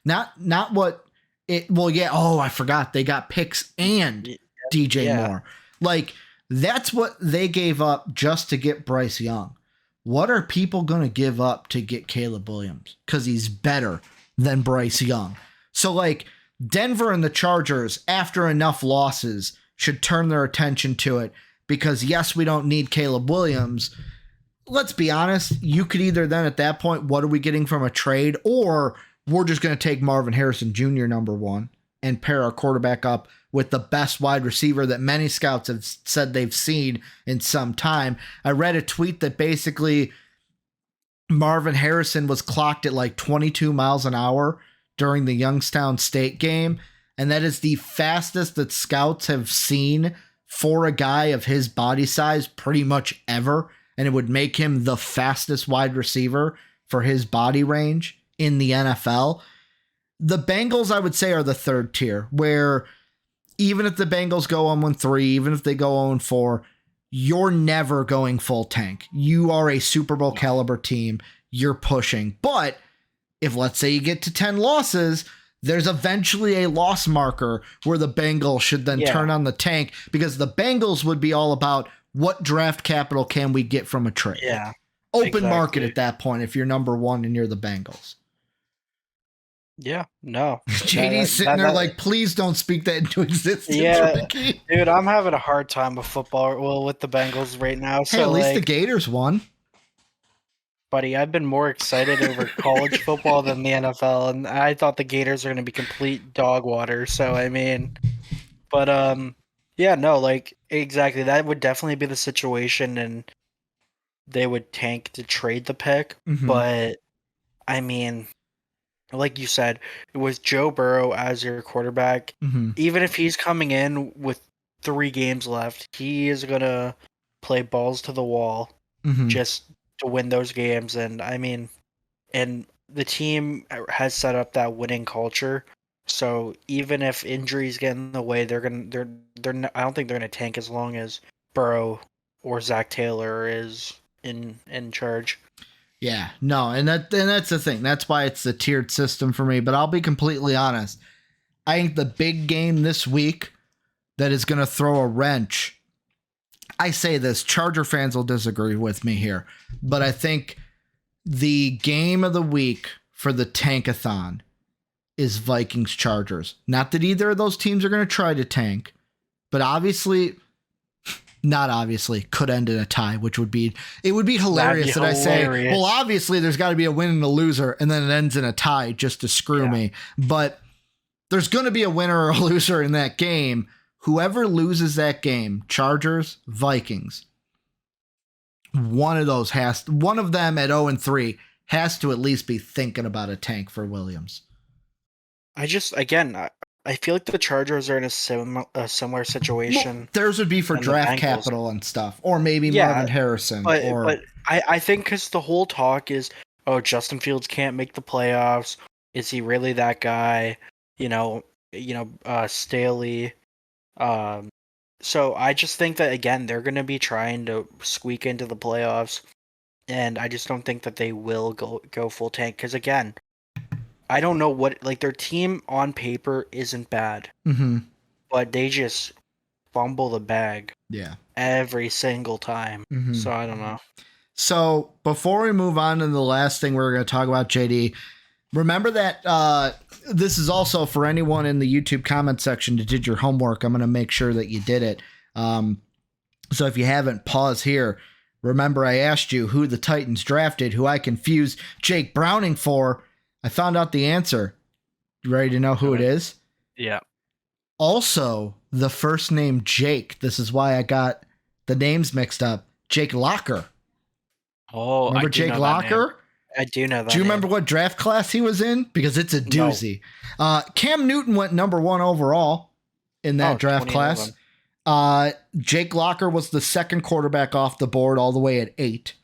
Not what it. Well, yeah. Oh, I forgot. They got picks and DJ Moore. Like, that's what they gave up just to get Bryce Young. What are people going to give up to get Caleb Williams? Because he's better than Bryce Young. So, like, Denver and the Chargers, after enough losses, should turn their attention to it. Because, yes, we don't need Caleb Williams. Let's be honest, you could either then at that point, what are we getting from a trade? Or we're just going to take Marvin Harrison Jr. number 1 and pair our quarterback up with the best wide receiver that many scouts have said they've seen in some time. I read a tweet that basically Marvin Harrison was clocked at like 22 miles an hour during the Youngstown State game. And that is the fastest that scouts have seen for a guy of his body size pretty much ever. And it would make him the fastest wide receiver for his body range in the NFL. The Bengals, I would say, are the third tier, where even if the Bengals go 0-3, even if they go 0-4, you're never going full tank. You are a Super Bowl caliber team. You're pushing. But if, let's say, you get to 10 losses, there's eventually a loss marker where the Bengals should then turn on the tank, because the Bengals would be all about, what draft capital can we get from a trade? Yeah. Open market at that point if you're number 1 and you're the Bengals. Yeah, no. JD's sitting there like, please don't speak that into existence. Yeah, Ricky. dude, I'm having a hard time with football, with the Bengals right now. Hey, So at least the Gators won. buddy, I've been more excited over college football than the NFL, and I thought the Gators are going to be complete dog water. So I mean, but yeah, no, like exactly, that would definitely be the situation, and they would tank to trade the pick. Mhm. But I mean, like you said, with Joe Burrow as your quarterback, Mhm. even if he's coming in with 3 games left, he is gonna play balls to the wall Mhm. just to win those games. And I mean, and the team has set up that winning culture. So even if injuries get in the way, I don't think they're gonna tank as long as Burrow or Zach Taylor is in charge. Yeah, no, and that's the thing. That's why it's the tiered system for me. But I'll be completely honest. I think the big game this week that is going to throw a wrench. I say this, Charger fans will disagree with me here, but I think the game of the week for the tankathon is Vikings Chargers. Not that either of those teams are going to try to tank, but not obviously, could end in a tie, which would be hilarious that I say, well, obviously there's got to be a win and a loser, and then it ends in a tie just to screw me. But there's going to be a winner or a loser in that game. Whoever loses that game, Chargers, Vikings, one of them at 0-3 has to at least be thinking about a tank for Williams. I feel like the Chargers are in a similar situation. Well, theirs would be for draft capital and stuff, or maybe Marvin Harrison. But I think because the whole talk is, oh, Justin Fields can't make the playoffs. Is he really that guy? Staley. So I just think that, again, they're going to be trying to squeak into the playoffs, and I just don't think that they will go full tank. Because, again, I don't know their team on paper isn't bad, but they just fumble the bag every single time. So I don't know. So before we move on to the last thing we're going to talk about, JD, remember that this is also for anyone in the YouTube comment section that did your homework. I'm going to make sure that you did it. So if you haven't, pause here. Remember, I asked you who the Titans drafted, who I confused Jake Browning for. I found out the answer. You ready to know who it is? Yeah. Also, the first name Jake. This is why I got the names mixed up. Jake Locker. Oh, remember Jake Locker? I do know that. Do you remember what draft class he was in? Because it's a doozy. No. Cam Newton went number 1 overall in that draft class. Jake Locker was the second quarterback off the board all the way at 8.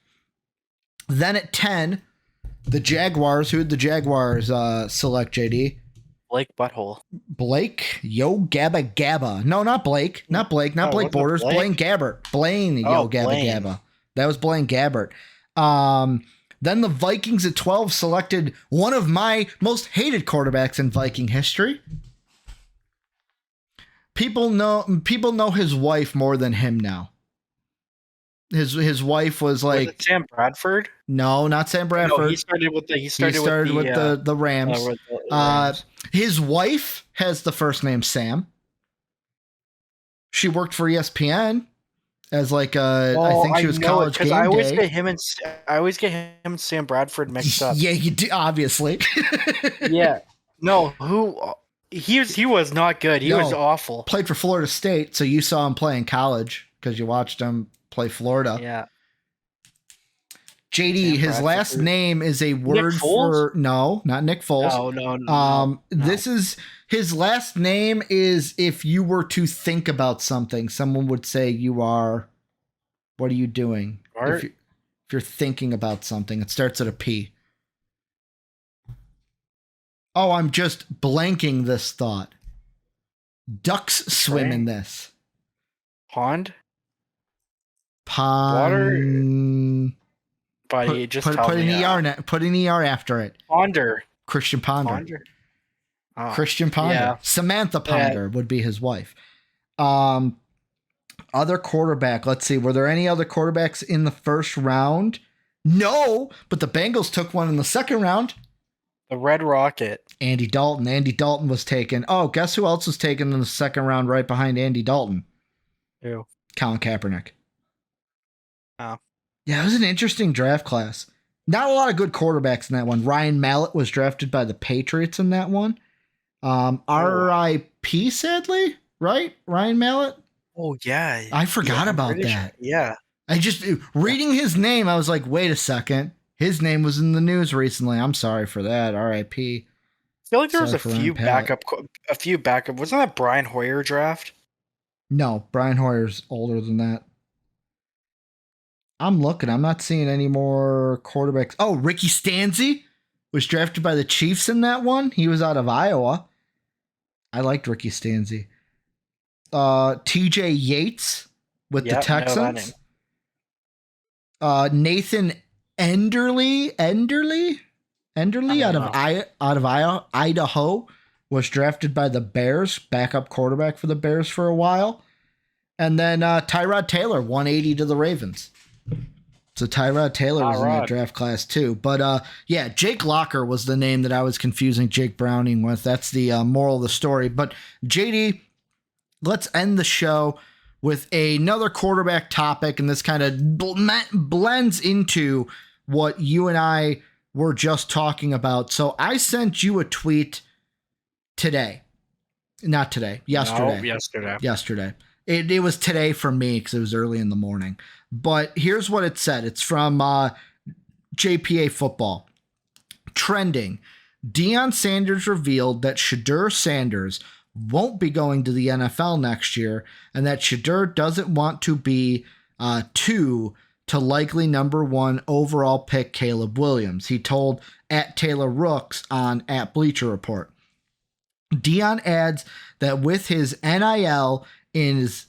Then at 10, the Jaguars. Who did the Jaguars select, JD? Blake Butthole. Blake Yo Gabba Gabba. No, not Blake. Not Blake. Not Blake Borders. Blaine Gabbert. Blaine Yo Gabba Gabba. That was Blaine Gabbert. Then the Vikings at 12 selected one of my most hated quarterbacks in Viking history. People know his wife more than him now. His wife was like, was it Sam Bradford? No, not Sam Bradford. No, he started with the Rams. His wife has the first name Sam. She worked for ESPN as I think she was college game day. I always get him and Sam Bradford mixed up. Yeah, you do, obviously. Yeah. No, he was not good. He was awful. Played for Florida State, so you saw him play in college because you watched him play Florida. Yeah. JD, his last name is a word for no, not Nick Foles. No. This is his last name is if you were to think about something, someone would say you are. What are you doing? If you're thinking about something, it starts at a P. Oh, I'm just blanking this thought. Ducks swim in this. Pond. Water. Buddy, put an ER after it. Ponder. Christian Ponder. Oh, Christian Ponder. Yeah. Samantha Ponder would be his wife. Other quarterback. Let's see. Were there any other quarterbacks in the first round? No, but the Bengals took one in the second round. The Red Rocket. Andy Dalton. Andy Dalton was taken. Oh, guess who else was taken in the second round right behind Andy Dalton? Who? Colin Kaepernick. Oh. Yeah, it was an interesting draft class. Not a lot of good quarterbacks in that one. Ryan Mallett was drafted by the Patriots in that one. R.I.P. sadly, right? Ryan Mallett. Oh yeah, I forgot about that. Sure. Yeah, I just reading his name, I was like, wait a second. His name was in the news recently. I'm sorry for that. R.I.P. I feel like there was Sorry a for few backup. Wasn't that Brian Hoyer draft? No, Brian Hoyer's older than that. I'm looking. I'm not seeing any more quarterbacks. Oh, Ricky Stanzi was drafted by the Chiefs in that one. He was out of Iowa. I liked Ricky Stanzi. TJ Yates with the Texans. Nathan Enderle out of Idaho was drafted by the Bears, backup quarterback for the Bears for a while. And then Tyrod Taylor, 180 to the Ravens. So Tyrod Taylor was in that draft class too. But yeah, Jake Locker was the name that I was confusing Jake Browning with. That's the moral of the story. But JD, let's end the show with another quarterback topic. And this kind of blends into what you and I were just talking about. So I sent you a tweet today. Not today, yesterday. No, yesterday. It was today for me because it was early in the morning. But here's what it said. It's from JPA Football. Trending. Deion Sanders revealed that Shedeur Sanders won't be going to the NFL next year and that Shedeur doesn't want to be 2 to likely number 1 overall pick Caleb Williams. He told @TaylorRooks on @Bleacher Report. Deion adds that with his NIL is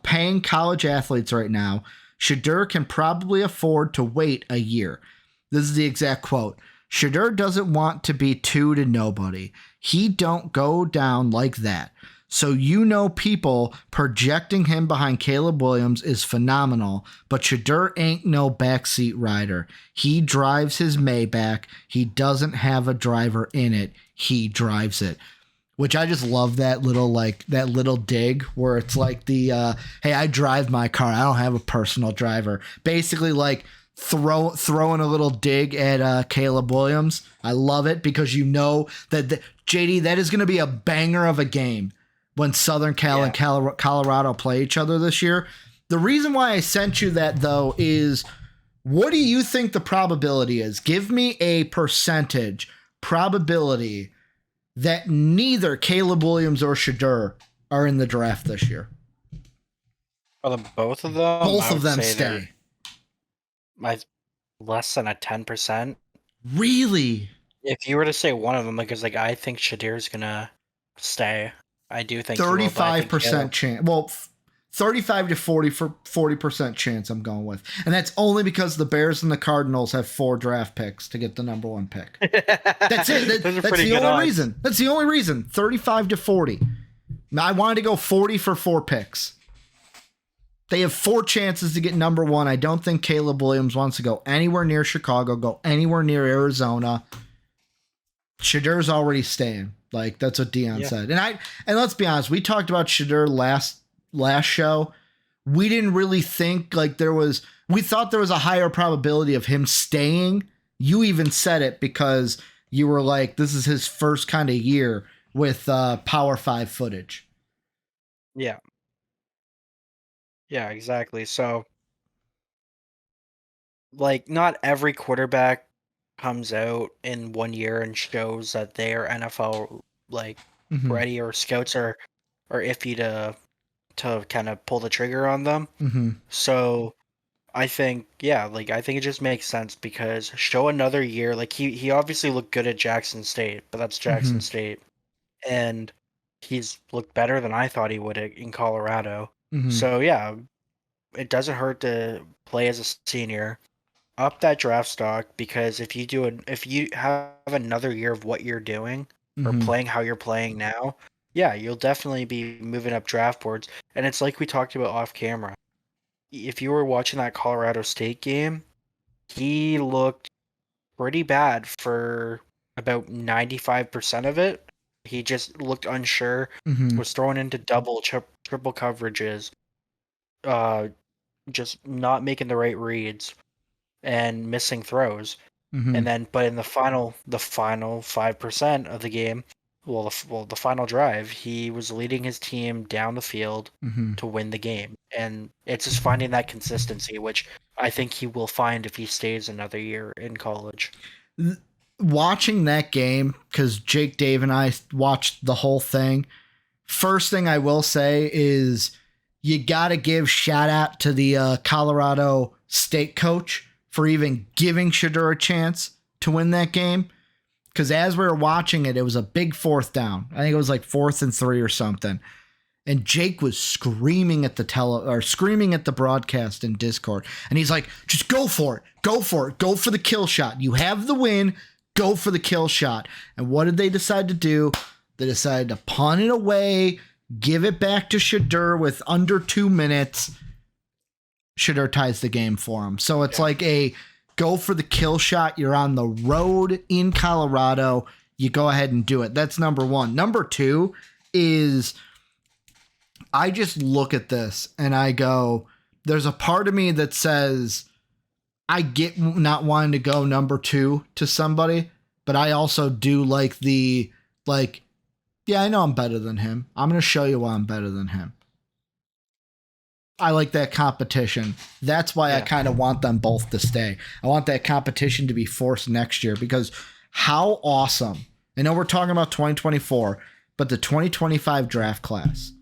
paying college athletes right now, Shedeur can probably afford to wait a year. This is the exact quote. Shedeur doesn't want to be 2 to nobody. He don't go down like that. So people projecting him behind Caleb Williams is phenomenal, but Shedeur ain't no backseat rider. He drives his Maybach. He doesn't have a driver in it. He drives it. Which I just love that little dig where it's like the hey, I drive my car. I don't have a personal driver. Basically like throwing a little dig at Caleb Williams. I love it because that JD, that is going to be a banger of a game when Southern Cal and Colorado play each other this year. The reason why I sent you that though is, what do you think the probability is? Give me a percentage probability that neither Caleb Williams or Shedeur are in the draft this year. For both of them? Both of them stay. Less than a 10%. Really? If you were to say one of them, because I think Shadeur's gonna stay. I do think 35% chance. Well, 35 to 40% chance I'm going with. And that's only because the Bears and the Cardinals have 4 draft picks to get the number 1 pick. That's it. That's the only reason. That's the only reason. 35 to 40. I wanted to go 40 for 4 picks. They have 4 chances to get number 1. I don't think Caleb Williams wants to go anywhere near Chicago, go anywhere near Arizona. Shadeur's already staying. That's what Deion said. And let's be honest, we talked about Shedeur last show. We didn't really think we thought there was a higher probability of him staying. You even said it because you were like, this is his first kind of year with Power 5 footage. Yeah. Yeah, exactly. So not every quarterback comes out in 1 year and shows that they are NFL ready, or scouts are iffy to kind of pull the trigger on them. So I think I think it just makes sense because show another year. He obviously looked good at Jackson State, but that's Jackson State, and he's looked better than I thought he would in Colorado. So yeah, it doesn't hurt to play as a senior, up that draft stock, because if you have another year of what you're doing or playing how you're playing now, yeah, you'll definitely be moving up draft boards. And it's like we talked about off camera. If you were watching that Colorado State game, he looked pretty bad for about 95% of it. He just looked unsure, was thrown into double, triple coverages, just not making the right reads. and missing throws. Mhm. And then, but in the final 5% of the game, the final drive, he was leading his team down the field Mhm. to win the game. And it's just finding that consistency, which I think he will find if he stays another year in college. Watching that game, because Jake, Dave, and I watched the whole thing. First thing I will say is you got to give shout out to the Colorado State coach for even giving Shedeur a chance to win that game. Because as we were watching it, it was a big 4th down. I think it was like 4th and 3 or something. And Jake was screaming at the broadcast in Discord. And he's like, just go for it. Go for it. Go for the kill shot. You have the win. Go for the kill shot. And what did they decide to do? They decided to punt it away, give it back to Shedeur with under 2 minutes. Shedeur ties the game for him. So it's like a go for the kill shot. You're on the road in Colorado. You go ahead and do it. That's number one. Number two is I just look at this and I go, there's a part of me that says I get not wanting to go number two to somebody, but I also do like yeah, I know I'm better than him. I'm going to show you why I'm better than him. I like that competition. That's why I kind of want them both to stay. I want that competition to be forced next year because how awesome. I know we're talking about 2024, but the 2025 draft class,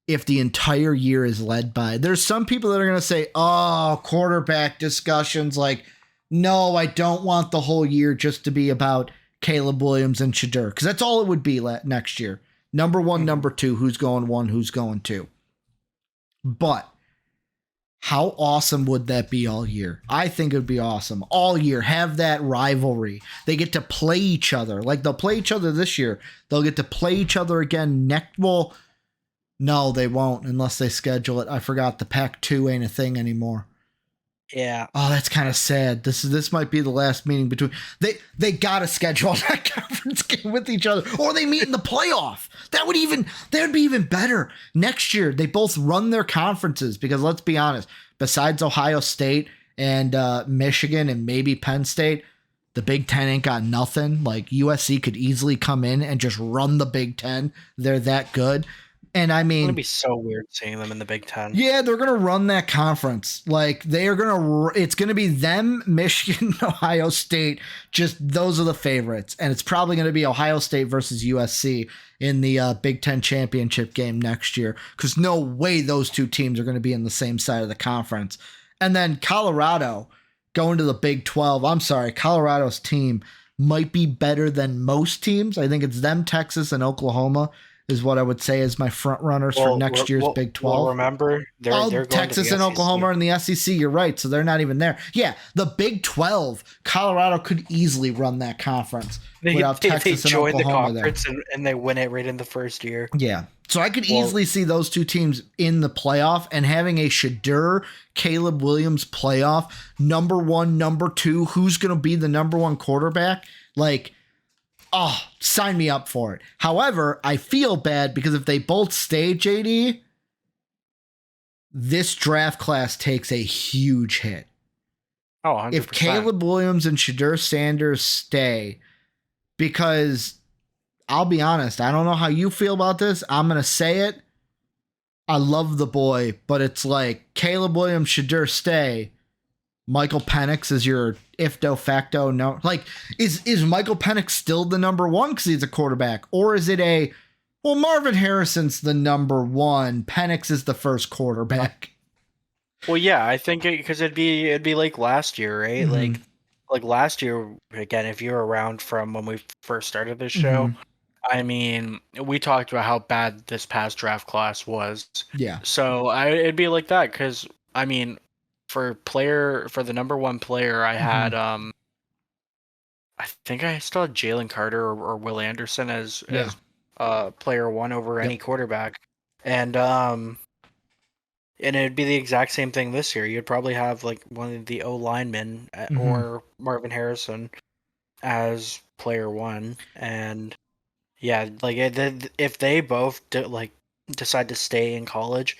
if the entire year is led by, there's some people that are going to say, oh, quarterback discussions. Like, no, I don't want the whole year just to be about Caleb Williams and Shedeur, because that's all it would be next year. Number one, number two, who's going one, who's going two. But how awesome would that be all year? I think it would be awesome. All year, have that rivalry. They get to play each other. Like, they'll play each other this year. They'll get to play each other again next. Well, no, they won't unless they schedule it. I forgot the Pac-2 ain't a thing anymore. Yeah. Oh, that's kind of sad. This might be the last meeting between they gotta schedule that conference game with each other, or they meet in the playoff. That would be even better. Next year, they both run their conferences because let's be honest, besides Ohio State and Michigan and maybe Penn State, the Big Ten ain't got nothing. Like USC could easily come in and just run the Big Ten. They're that good. And I mean, it's gonna be so weird seeing them in the Big Ten. Yeah, they're gonna run that conference. Like they are gonna. It's gonna be them, Michigan, Ohio State. Just those are the favorites, and it's probably gonna be Ohio State versus USC in the Big Ten championship game next year. Because no way those two teams are gonna be in the same side of the conference. And then Colorado going to the Big 12. I'm sorry, Colorado's team might be better than most teams. I think it's them, Texas, and Oklahoma is what I would say is my front runners for next year's Big 12. Well, remember, they're going Texas to the and Oklahoma are in the SEC. You're right, so they're not even there. Yeah, the Big 12, Colorado could easily run that conference without Texas and Oklahoma there. They join the conference there. and they win it right in the first year. Yeah, so I could easily see those two teams in the playoff and having a Shedeur, Caleb Williams playoff, number one, number two, who's going to be the number one quarterback? Like, oh, sign me up for it. However, I feel bad because if they both stay, JD, this draft class takes a huge hit. Oh, 100%. If Caleb Williams and Shedeur Sanders stay, because I'll be honest, I don't know how you feel about this. I'm going to say it. I love the boy, but it's like Caleb Williams, Shedeur stay. Michael Penix is your if de facto no. Like, is Michael Penix still the number one because he's a quarterback? Or is it Marvin Harrison's the number one, Penix is the first quarterback? Well, yeah, I think because it'd be like last year, right? Mm-hmm. Like last year, again, if you're around from when we first started this show, I mean, we talked about how bad this past draft class was. Yeah. So it'd be like that because, I mean, for the number one player, I had I think I still had Jalen Carter or Will Anderson as player one over any quarterback, and it'd be the exact same thing this year. You'd probably have like one of the O linemen or Marvin Harrison as player one, and yeah, like if they both decide to stay in college,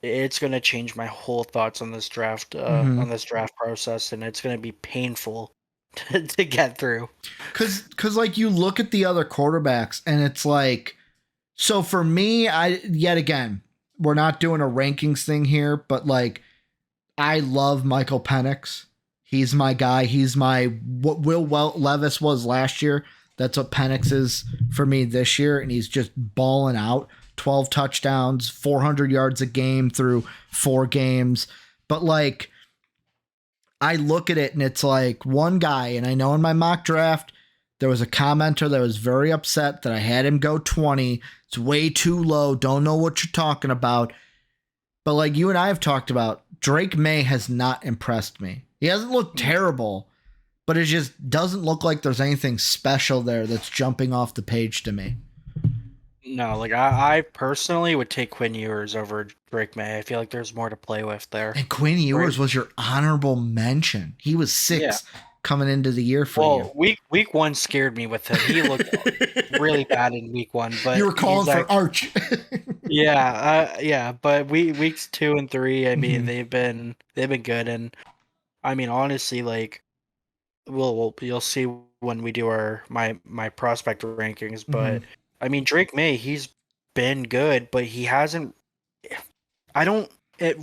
it's going to change my whole thoughts on this draft, Mhm. on this draft process, and it's going to be painful to get through. Cause like you look at the other quarterbacks and it's like, so for me, yet again, we're not doing a rankings thing here, but like I love Michael Penix. He's my guy. He's my what Will Levis was last year. That's what Penix is for me this year, and he's just balling out. 12 touchdowns, 400 yards a game through 4 games. But like I look at it and it's like one guy, and I know in my mock draft there was a commenter that was very upset that I had him go 20. It's way too low. Don't know what you're talking about. But like you and I have talked about, Drake May has not impressed me. He hasn't looked terrible, but it just doesn't look like there's anything special there that's jumping off the page to me. No, like I personally would take Quinn Ewers over Drake May. I feel like there's more to play with there. And Quinn Ewers was your honorable mention. He was 6 coming into the year for you. Week 1 scared me with him. He looked really bad in week 1, but you were calling for Arch. yeah, but weeks 2 and 3, I mean, they've been good, and I mean, honestly, like you'll see when we do our my prospect rankings, but I mean, Drake May, he's been good, but he hasn't.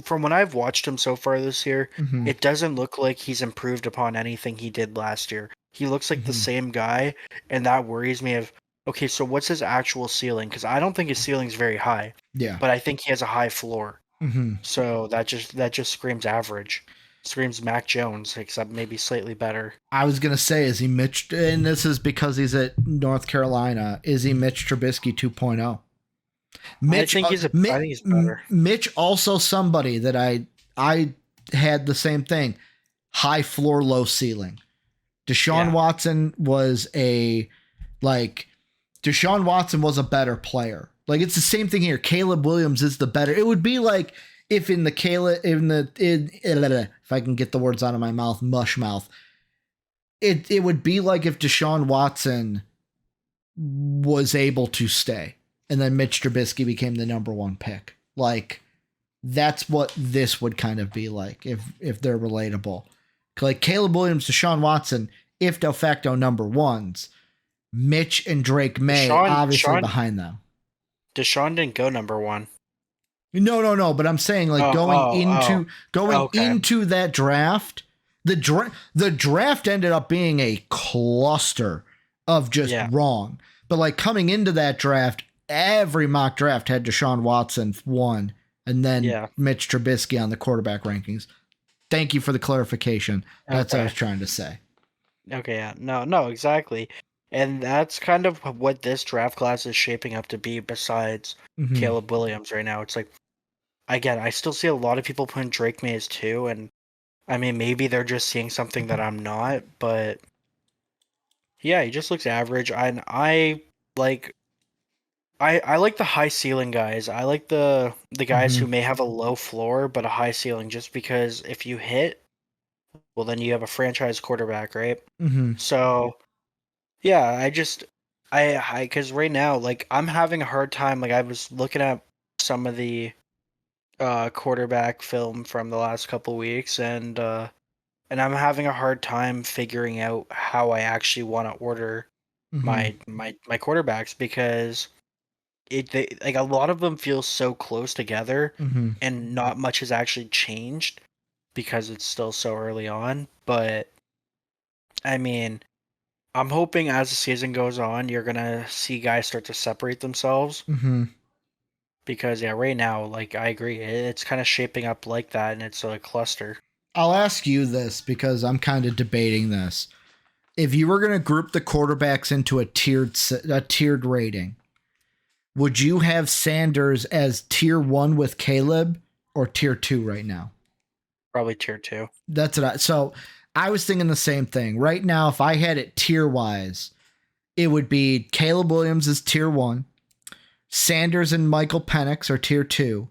From what I've watched him so far this year, it doesn't look like he's improved upon anything he did last year. He looks like the same guy, and that worries me. Okay, so what's his actual ceiling? Because I don't think his ceiling's very high. Yeah, but I think he has a high floor. So that just screams average. Screams Mac Jones, except maybe slightly better. I was gonna say, is he Mitch? And this is because he's at North Carolina. Is he Mitch Trubisky 2.0? Mitch, I think he's better. Mitch also somebody that I had the same thing, high floor, low ceiling. Deshaun Watson was Deshaun Watson was a better player. Like it's the same thing here. Caleb Williams is the better. It would be like if if I can get the words out of my mouth, mush mouth. It would be like if Deshaun Watson was able to stay and then Mitch Trubisky became the number 1 pick. Like that's what this would kind of be like if they're relatable. Like Caleb Williams, Deshaun Watson, if de facto number 1s, Mitch and Drake May obviously behind them. Deshaun didn't go number 1. No, but I'm saying like going into that draft, the draft ended up being a cluster of just wrong. But like coming into that draft, every mock draft had Deshaun Watson 1 and then Mitch Trubisky on the quarterback rankings. Thank you for the clarification. That's what I was trying to say. Okay, yeah. No, exactly. And that's kind of what this draft class is shaping up to be besides Caleb Williams right now. It's like, again, I still see a lot of people putting Drake May as 2, and I mean, maybe they're just seeing something that I'm not, but yeah, he just looks average. I like the high ceiling guys. I like the guys who may have a low floor but a high ceiling, just because if you hit, well, then you have a franchise quarterback, right? So yeah, because right now, like, I'm having a hard time. Like, I was looking at some of the quarterback film from the last couple weeks, and I'm having a hard time figuring out how I actually want to order my quarterbacks, because like a lot of them feel so close together, and not much has actually changed because it's still so early on. But I mean, I'm hoping as the season goes on, you're gonna see guys start to separate themselves. Because right now, like, I agree, it's kind of shaping up like that, and it's a cluster. I'll ask you this because I'm kind of debating this. If you were gonna group the quarterbacks into a tiered rating, would you have Sanders as tier 1 with Caleb or tier 2 right now? Probably tier 2. That's what so I was thinking the same thing. Right now, if I had it tier wise, it would be Caleb Williams is tier 1, Sanders and Michael Penix are tier 2,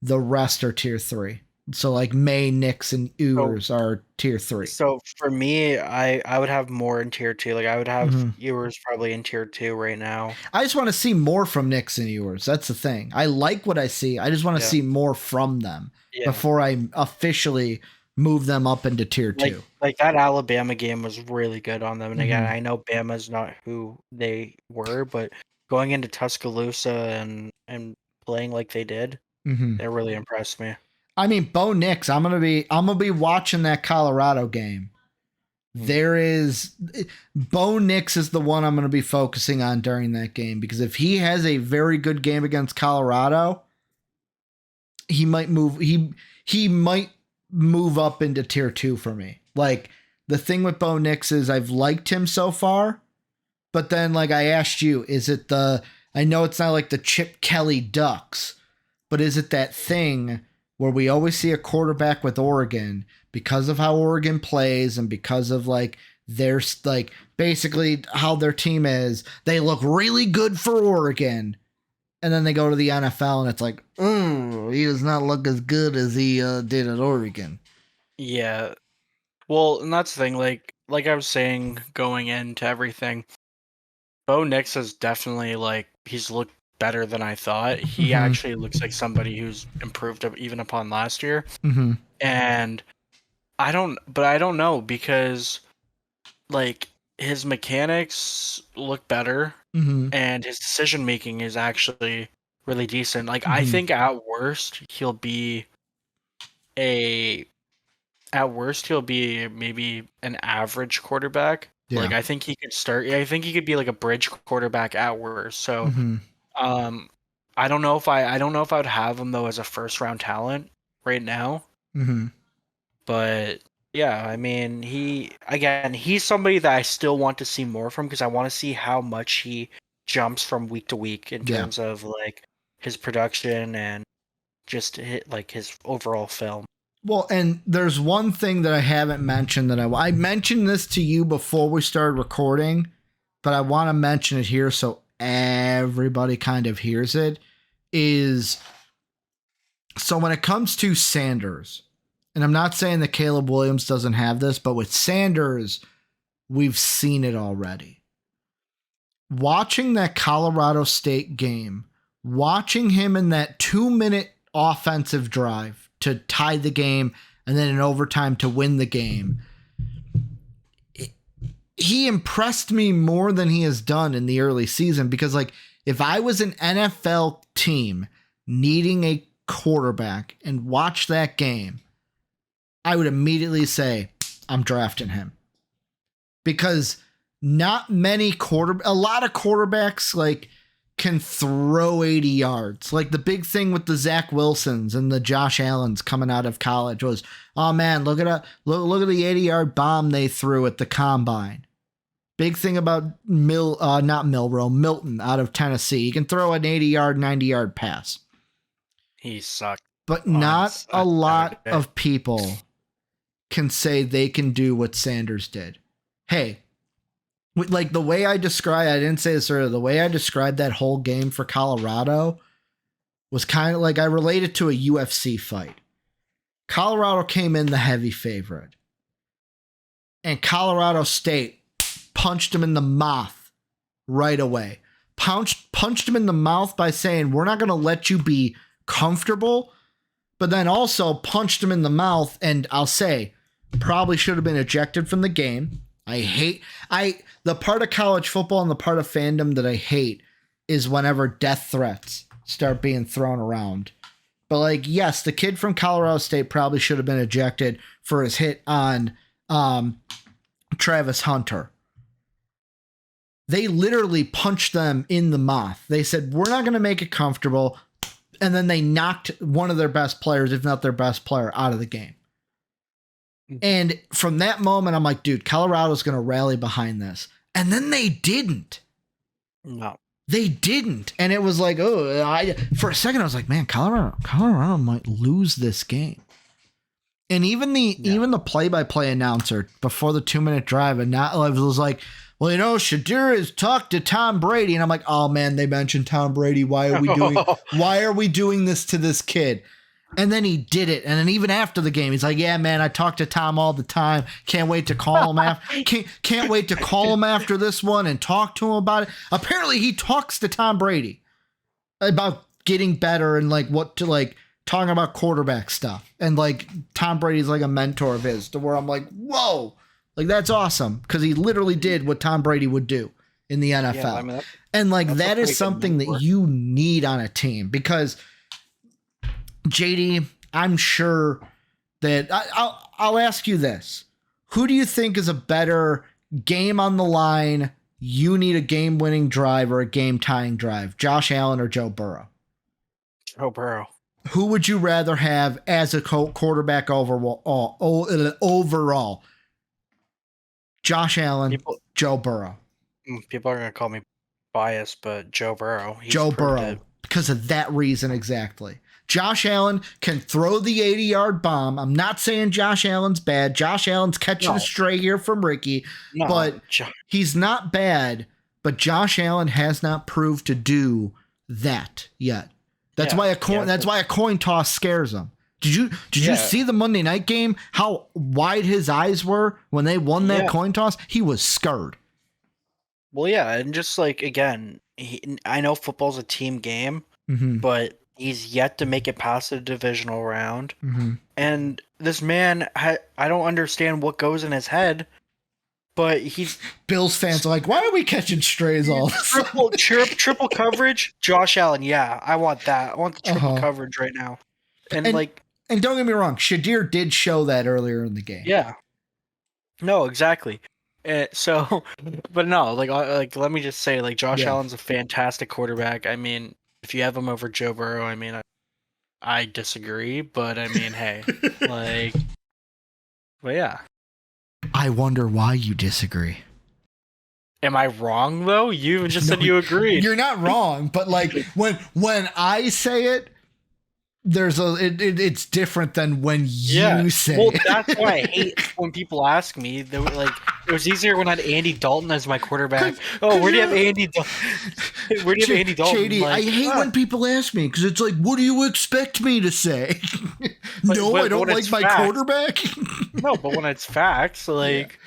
the rest are tier 3. So like May, Nix, and Ewers are tier 3. So for me, I would have more in tier 2. Like I would have Mhm. Ewers probably in tier 2 right now. I just want to see more from Nix and Ewers. That's the thing. I like what I see. I just want to see more from them before I officially move them up into tier 2. Like that Alabama game was really good on them. And again, Mhm. I know Bama's not who they were, but going into Tuscaloosa and playing like they did, Mhm. it really impressed me. I mean, Bo Nix, I'm gonna be watching that Colorado game. There is Bo Nix is the one I'm gonna be focusing on during that game, because if he has a very good game against Colorado, he might move up into tier 2 for me. Like, the thing with Bo Nix is I've liked him so far, but then like I asked you, I know it's not like the Chip Kelly Ducks, but is it that thing where we always see a quarterback with Oregon, because of how Oregon plays and because of like their like basically how their team is, they look really good for Oregon, and then they go to the NFL and it's like, oh, he does not look as good as he did at Oregon. Yeah. Well, and that's the thing, like I was saying going into everything, Bo Nix is definitely he's looked better than I thought. He actually looks like somebody who's improved even upon last year. Mm-hmm. And I don't know, because like his mechanics look better and his decision making is actually really decent. Like I think at worst he'll be maybe an average quarterback. Yeah. Like I think he could be like a bridge quarterback at worst. So I don't know if I would have him though as a first round talent right now. But yeah, I mean, he's somebody that I still want to see more from, because I want to see how much he jumps from week to week in terms of like his production and just his overall film. Well, and there's one thing that I haven't mentioned that I mentioned this to you before we started recording, but I want to mention it here so everybody kind of hears it, is so when it comes to Sanders, and I'm not saying that Caleb Williams doesn't have this, but with Sanders, we've seen it already. Watching that Colorado State game, watching him in that 2-minute offensive drive to tie the game and then in overtime to win the game, he impressed me more than he has done in the early season, because like if I was an NFL team needing a quarterback and watch that game, I would immediately say, I'm drafting him. Because not many a lot of quarterbacks like can throw 80 yards. Like the big thing with the Zach Wilsons and the Josh Allens coming out of college was, oh man, look at the 80-yard bomb they threw at the combine. Big thing about Milton out of Tennessee. He can throw an 80-yard, 90-yard pass. He sucked. But not a lot of people can say they can do what Sanders did. Hey, like the way I didn't say this earlier, the way I described that whole game for Colorado was kind of like I related to a UFC fight. Colorado came in the heavy favorite, and Colorado State punched him in the mouth right away. Punched him in the mouth by saying, we're not going to let you be comfortable, but then also punched him in the mouth, and I'll say, probably should have been ejected from the game. The part of college football and the part of fandom that I hate is whenever death threats start being thrown around. But like, yes, the kid from Colorado State probably should have been ejected for his hit on Travis Hunter. They literally punched them in the mouth. They said, we're not going to make it comfortable. And then they knocked one of their best players, if not their best player, out of the game. And from that moment, I'm like, dude, Colorado's going to rally behind this. And then they didn't. No. They didn't. And it was like, for a second, I was like, man, Colorado might lose this game. And even the play-by-play announcer before the 2-minute drive, and now it was like, well, Shadur has talked to Tom Brady. And I'm like, oh man, they mentioned Tom Brady. Why are we doing this to this kid? And then he did it. And then even after the game, he's like, yeah, man, I talk to Tom all the time. Can't wait to call him after. Can't wait to call him after this one and talk to him about it. Apparently he talks to Tom Brady about getting better and like what to like talking about quarterback stuff. And like Tom Brady's like a mentor of his to where I'm like, whoa, like that's awesome. Because he literally did what Tom Brady would do in the NFL. Yeah, I mean, and like that is something that you need on a team because JD, I'm sure that I'll ask you this. Who do you think is a better game on the line? You need a game winning drive or a game tying drive, Josh Allen or Joe Burrow? Joe Burrow. Who would you rather have as a quarterback overall? Josh Allen, Joe Burrow. People are going to call me biased, but Joe Burrow. Joe Burrow. Because of that reason exactly. Josh Allen can throw the 80-yard bomb. I'm not saying Josh Allen's bad. Josh Allen's catching a stray here from Ricky, but he's not bad. But Josh Allen has not proved to do that yet. That's why a coin toss scares him. Did you see the Monday night game? How wide his eyes were when they won that coin toss? He was scared. Well, yeah, and just like again, I know football's a team game, but he's yet to make it past the divisional round. And this man, I don't understand what goes in his head, but he's... Bills fans are like, why are we catching strays all triple coverage? Josh Allen, yeah, I want that. I want the triple coverage right now. And don't get me wrong, Shadir did show that earlier in the game. Yeah. No, exactly. So, but no, like let me just say, like Josh Allen's a fantastic quarterback. I mean, if you have him over Joe Burrow, I mean, I disagree, but I mean, hey, like, but yeah. I wonder why you disagree. Am I wrong though? You just said you agreed. You're not wrong, but like when I say it, it's different than when you say well, it. That's why I hate when people ask me. They were like, it was easier when I had Andy Dalton as my quarterback. Oh, where do you have Andy Dalton? Where do you have Andy Dalton? JD, like, I hate when people ask me because it's like, what do you expect me to say? No, I don't like my quarterback. No, but when it's facts, like.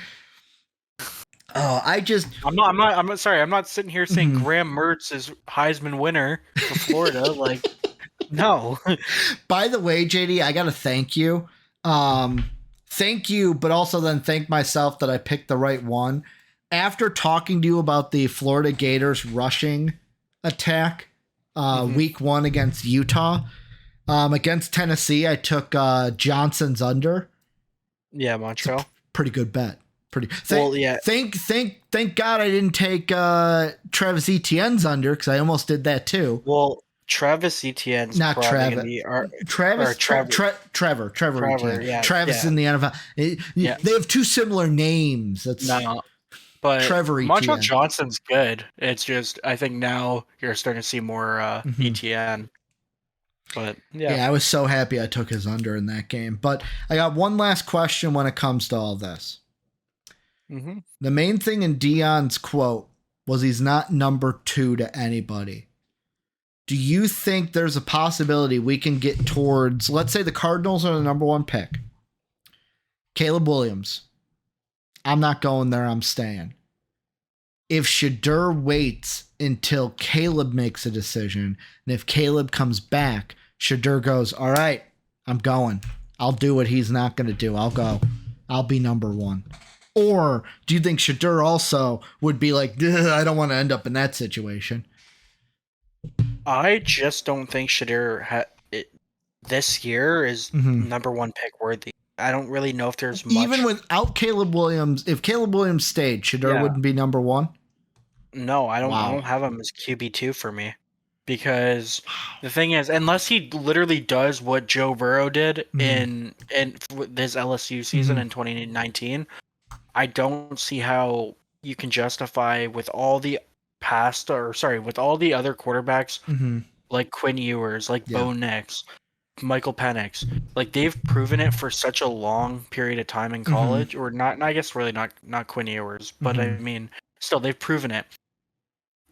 Oh, I'm not sorry. I'm not sitting here saying Graham Mertz is Heisman winner for Florida. Like, no. By the way, JD, I got to thank you. Thank you, but also then thank myself that I picked the right one. After talking to you about the Florida Gators rushing attack, week 1 against Utah, against Tennessee, I took Johnson's under. Yeah, Montreal. Pretty good bet. Thank God I didn't take Travis Etienne's under because I almost did that too. Well, Travis Etienne's not Travis. Trevor Etienne. Yeah, Travis in the NFL. They have two similar names. That's but Trevor Etienne. Montreal Johnson's good. It's just I think now you're starting to see more Etienne. But yeah, I was so happy I took his under in that game. But I got one last question when it comes to all this. The main thing in Deion's quote was he's not number 2 to anybody. Do you think there's a possibility we can get towards, let's say the Cardinals are the number 1 pick? Caleb Williams. I'm not going there. I'm staying. If Shadur waits until Caleb makes a decision, and if Caleb comes back, Shadur goes, all right, I'm going. I'll do what he's not going to do. I'll go. I'll be number 1. Or do you think Shadur also would be like, I don't want to end up in that situation? I just don't think Shadur this year is number 1 pick worthy. I don't really know if there's much. Even without Caleb Williams, if Caleb Williams stayed, Shadur wouldn't be number 1? No, I don't. Wow. I don't have him as QB2 for me. Because the thing is, unless he literally does what Joe Burrow did in his LSU season in 2019, I don't see how you can justify with all the with all the other quarterbacks like Quinn Ewers, like Bo Nix, Michael Penix, like they've proven it for such a long period of time in college, or not. I guess really not Quinn Ewers, but I mean, still they've proven it.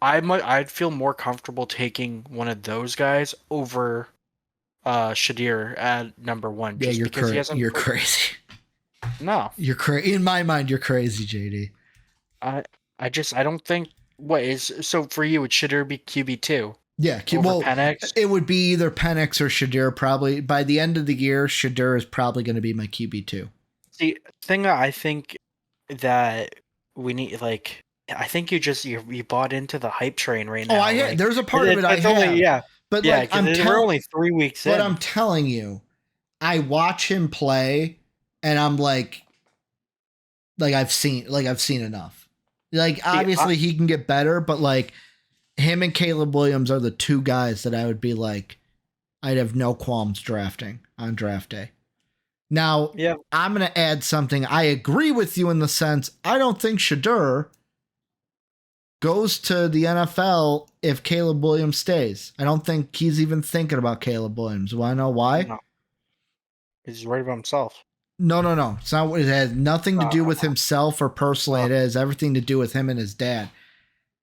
I'd feel more comfortable taking one of those guys over Shadir at number 1 Yeah, just because he hasn't. You're crazy. No, You're crazy. In my mind, you're crazy, JD. I don't think what is so for you. Would Shadir be QB2 Yeah, over well, Penix? it would be either Penix or Shadir. Probably by the end of the year, Shadir is probably going to be my QB2. The thing that I think that we need, like, I think you bought into the hype train right now. Like, there's a part of it I it's have. only But yeah, like because we're only 3 weeks in. But I'm telling you, I watch him play, and I'm like I've seen enough. Like obviously he can get better, but like him and Caleb Williams are the two guys that I would be like, I'd have no qualms drafting on draft day. Now, Yeah. I'm going to add something. I agree with you in the sense I don't think Shadur goes to the NFL if Caleb Williams stays. I don't think he's even thinking about Caleb Williams. Want to know why? No. He's worried about himself. No. It's not. It has nothing to do with himself or personally. It has everything to do with him and his dad.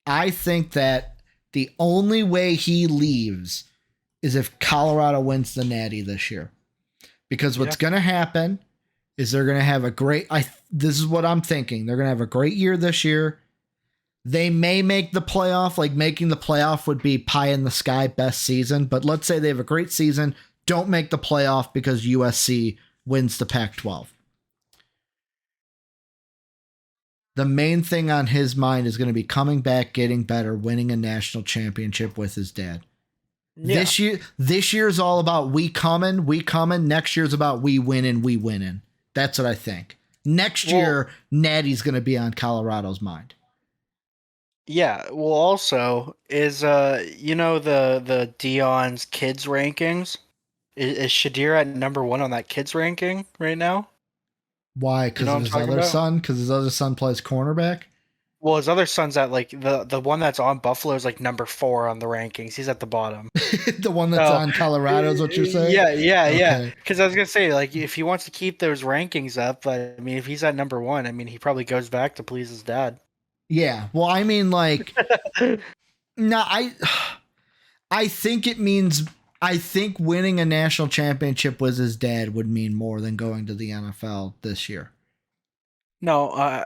I think that the only way he leaves is if Colorado wins the Natty this year. Because what's going to happen is they're going to have a great... this is what I'm thinking. They're going to have a great year this year. They may make the playoff. Like, making the playoff would be pie in the sky best season. But let's say they have a great season. Don't make the playoff because USC wins the Pac-12. The main thing on his mind is going to be coming back, getting better, winning a national championship with his dad. Yeah. This year's all about we coming. Next year's about we winning. That's what I think. Next year, Natty's going to be on Colorado's mind. Yeah. Well, also is the Dion's kids rankings. Is Shadir at number 1 on that kids ranking right now? Why? Because of his other son? Because his other son plays cornerback? Well, his other son's at like the one that's on Buffalo is like number 4 on the rankings. He's at the bottom. The one that's on Colorado is what you're saying? Yeah. Because I was gonna say, like, if he wants to keep those rankings up, I mean, if he's at number 1, I mean, he probably goes back to please his dad. Yeah. Well, I mean, like, no, I think it means. I think winning a national championship with his dad would mean more than going to the NFL this year. No, I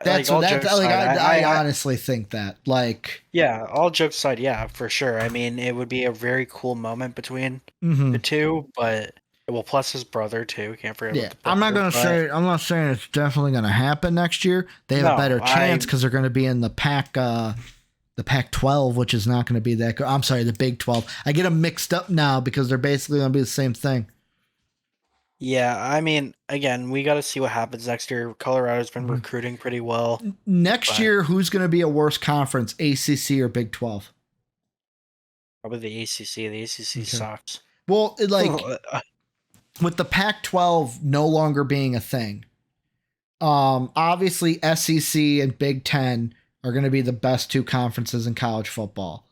honestly think that. Like, yeah, all jokes aside, yeah, for sure. I mean, it would be a very cool moment between the two, but plus his brother too. Can't forget. Yeah, I'm not saying it's definitely going to happen next year. They have a better chance because they're going to be in the Pac-12, which is not going to be that good. I'm sorry, the Big 12. I get them mixed up now because they're basically going to be the same thing. Yeah, I mean, again, we got to see what happens next year. Colorado's been recruiting pretty well. Next year, who's going to be a worse conference, ACC or Big 12? Probably the ACC. The ACC sucks. Well, with the Pac-12 no longer being a thing, obviously SEC and Big 10 are going to be the best 2 conferences in college football.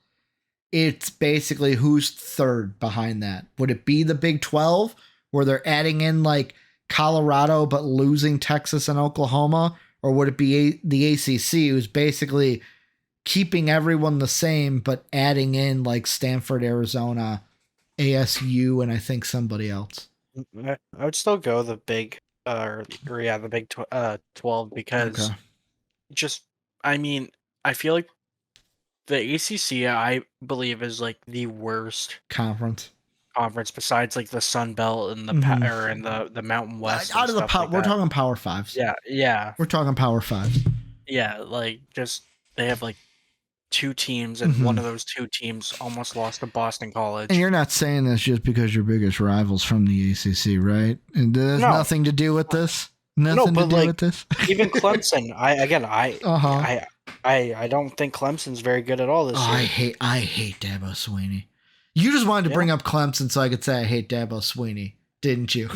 It's basically who's third behind that. Would it be the Big 12, where they're adding in like Colorado but losing Texas and Oklahoma? Or would it be the ACC, who's basically keeping everyone the same but adding in like Stanford, Arizona, ASU, and I think somebody else? I would still go the Big the Big 12 because I mean, I feel like the ACC, I believe, is like the worst conference besides like the Sun Belt and the and the Mountain West. Out of the we're talking Power Fives. Yeah. We're talking Power Fives. Yeah, like just they have like 2 teams, and one of those 2 teams almost lost to Boston College. And you're not saying this just because your biggest rival's from the ACC, right? And there's nothing to do with this. Nothing to do with this. Even Clemson. I don't think Clemson's very good at all this year. I hate Dabo Swinney. You just wanted to bring up Clemson so I could say I hate Dabo Swinney, didn't you?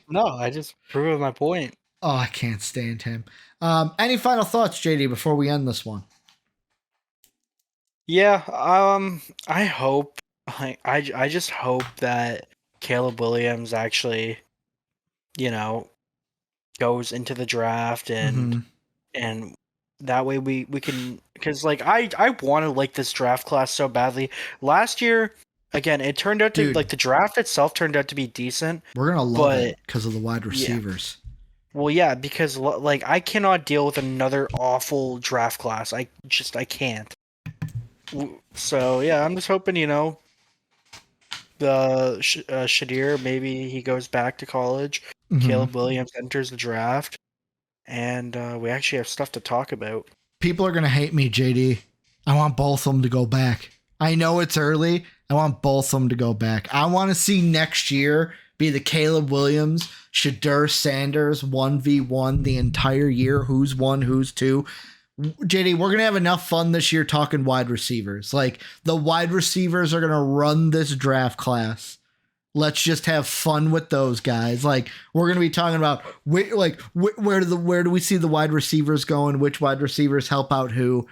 No, I just proved my point. Oh, I can't stand him. Any final thoughts, JD, before we end this one? Yeah, I hope I just hope that Caleb Williams actually, goes into the draft and that way we can, because like I want to like this draft class so badly. Last year again, it turned out to Dude. like the draft itself turned out to be decent. We're gonna love But- it because of the wide receivers. Well, yeah, because like I cannot deal with another awful draft class. I can't. So yeah, I'm just hoping the Shadir, maybe he goes back to college. Mhm. Caleb Williams enters the draft, and we actually have stuff to talk about. People are gonna hate me, JD. I want both of them to go back. I know it's early. I want both of them to go back. I want to see next year be the Caleb Williams, Shadur Sanders 1v1 the entire year. Who's one, who's two. JD, we're going to have enough fun this year talking wide receivers. Like, the wide receivers are going to run this draft class. Let's just have fun with those guys. Like, we're going to be talking about where do we see the wide receivers going? Which wide receivers help out who?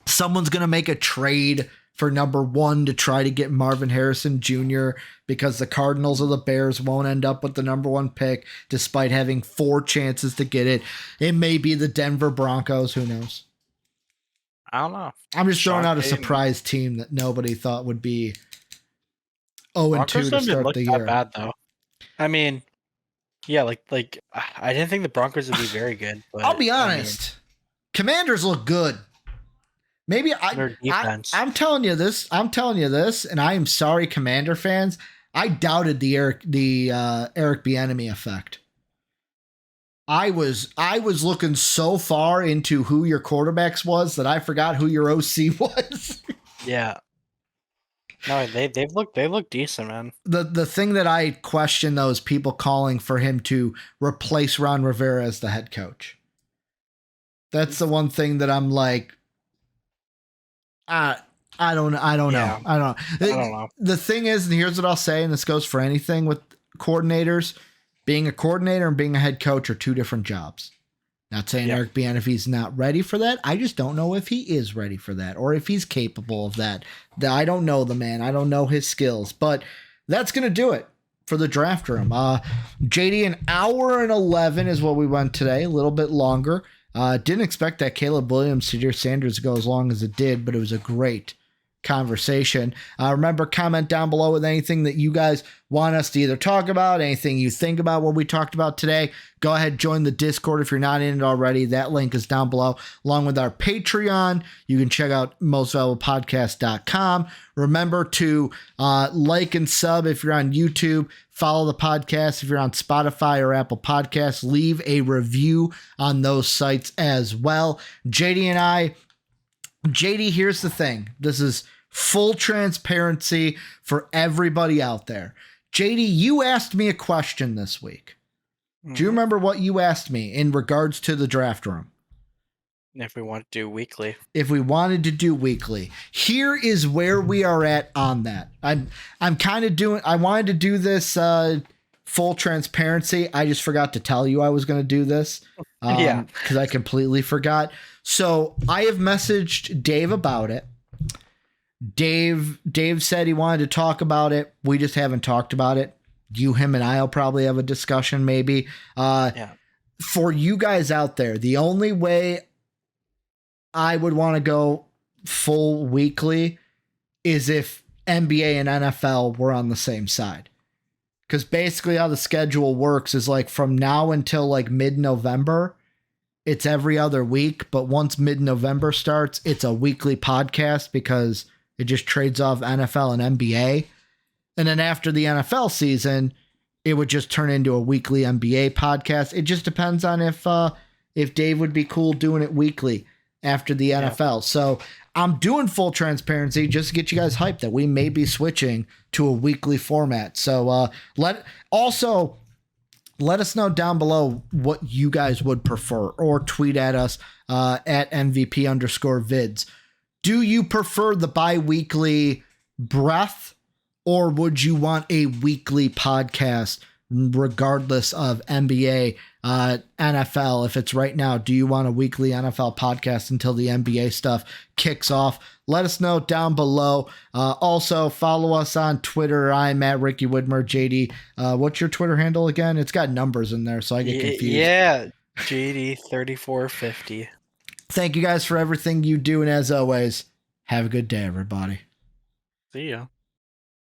Someone's going to make a trade for number 1 to try to get Marvin Harrison Jr. because the Cardinals or the Bears won't end up with the number 1 pick despite having 4 chances to get it. It may be the Denver Broncos. Who knows? I don't know. I'm just throwing out a Payton. surprise team that nobody thought would be 0-2 Broncos to don't start look the that year. bad though. I mean, yeah, like I didn't think the Broncos would be very good. But, I'll be honest. Commanders look good. Maybe their defense. I'm telling you this, and I am sorry, Commander fans. I doubted the Eric Bieniemy effect. I was looking so far into who your quarterbacks was that I forgot who your OC was. Yeah. No, they look decent, man. The thing that I question though is people calling for him to replace Ron Rivera as the head coach. That's the one thing that I'm like, I don't know. Yeah. I don't know. I don't know. The thing is, and here's what I'll say, and this goes for anything with coordinators, being a coordinator and being a head coach are 2 different jobs. Not saying Yeah. Eric Bieniemy's not ready for that. I just don't know if he is ready for that or if he's capable of that. I don't know the man. I don't know his skills, but that's going to do it for the draft room. JD, an hour and 11 is what we went today, a little bit longer. Didn't expect that Caleb Williams, Shadur Sanders to go as long as it did, but it was a great conversation. Remember, comment down below with anything that you guys want us to either talk about, anything you think about what we talked about today. Go ahead, join the Discord if you're not in it already. That link is down below, along with our Patreon. You can check out mostvaluablepodcast.com. Remember to like and sub if you're on YouTube. Follow the podcast if you're on Spotify or Apple Podcasts. Leave a review on those sites as well. JD, here's the thing. This is full transparency for everybody out there. JD, you asked me a question this week. Do you remember what you asked me in regards to the draft room? If we want to do weekly. If we wanted to do weekly. Here is where we are at on that. I wanted to do this full transparency. I just forgot to tell you I was going to do this. Yeah. Because I completely forgot. So I have messaged Dave about it. Dave said he wanted to talk about it. We just haven't talked about it. Him and I'll probably have a discussion maybe. For you guys out there, the only way I would want to go full weekly is if NBA and NFL were on the same side. Because basically how the schedule works is like from now until like mid-November, it's every other week. But once mid-November starts, it's a weekly podcast because it just trades off NFL and NBA. And then after the NFL season, it would just turn into a weekly NBA podcast. It just depends on if Dave would be cool doing it weekly after the NFL. So I'm doing full transparency just to get you guys hyped that we may be switching to a weekly format. So let us know down below what you guys would prefer, or tweet at us at MVP_vids. Do you prefer the bi-weekly breath, or would you want a weekly podcast regardless of NBA, NFL? If it's right now, do you want a weekly NFL podcast until the NBA stuff kicks off? Let us know down below. Also, follow us on Twitter. I'm at Ricky Widmer. JD, what's your Twitter handle again? It's got numbers in there, so I get confused. Yeah, JD3450. Thank you guys for everything you do, and as always, have a good day, everybody. See ya.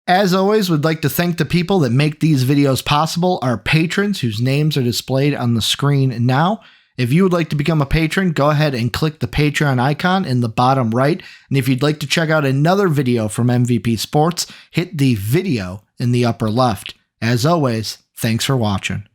As always, we'd like to thank the people that make these videos possible, our patrons whose names are displayed on the screen now. If you would like to become a patron, go ahead and click the Patreon icon in the bottom right. And if you'd like to check out another video from MVP Sports, hit the video in the upper left. As always, thanks for watching.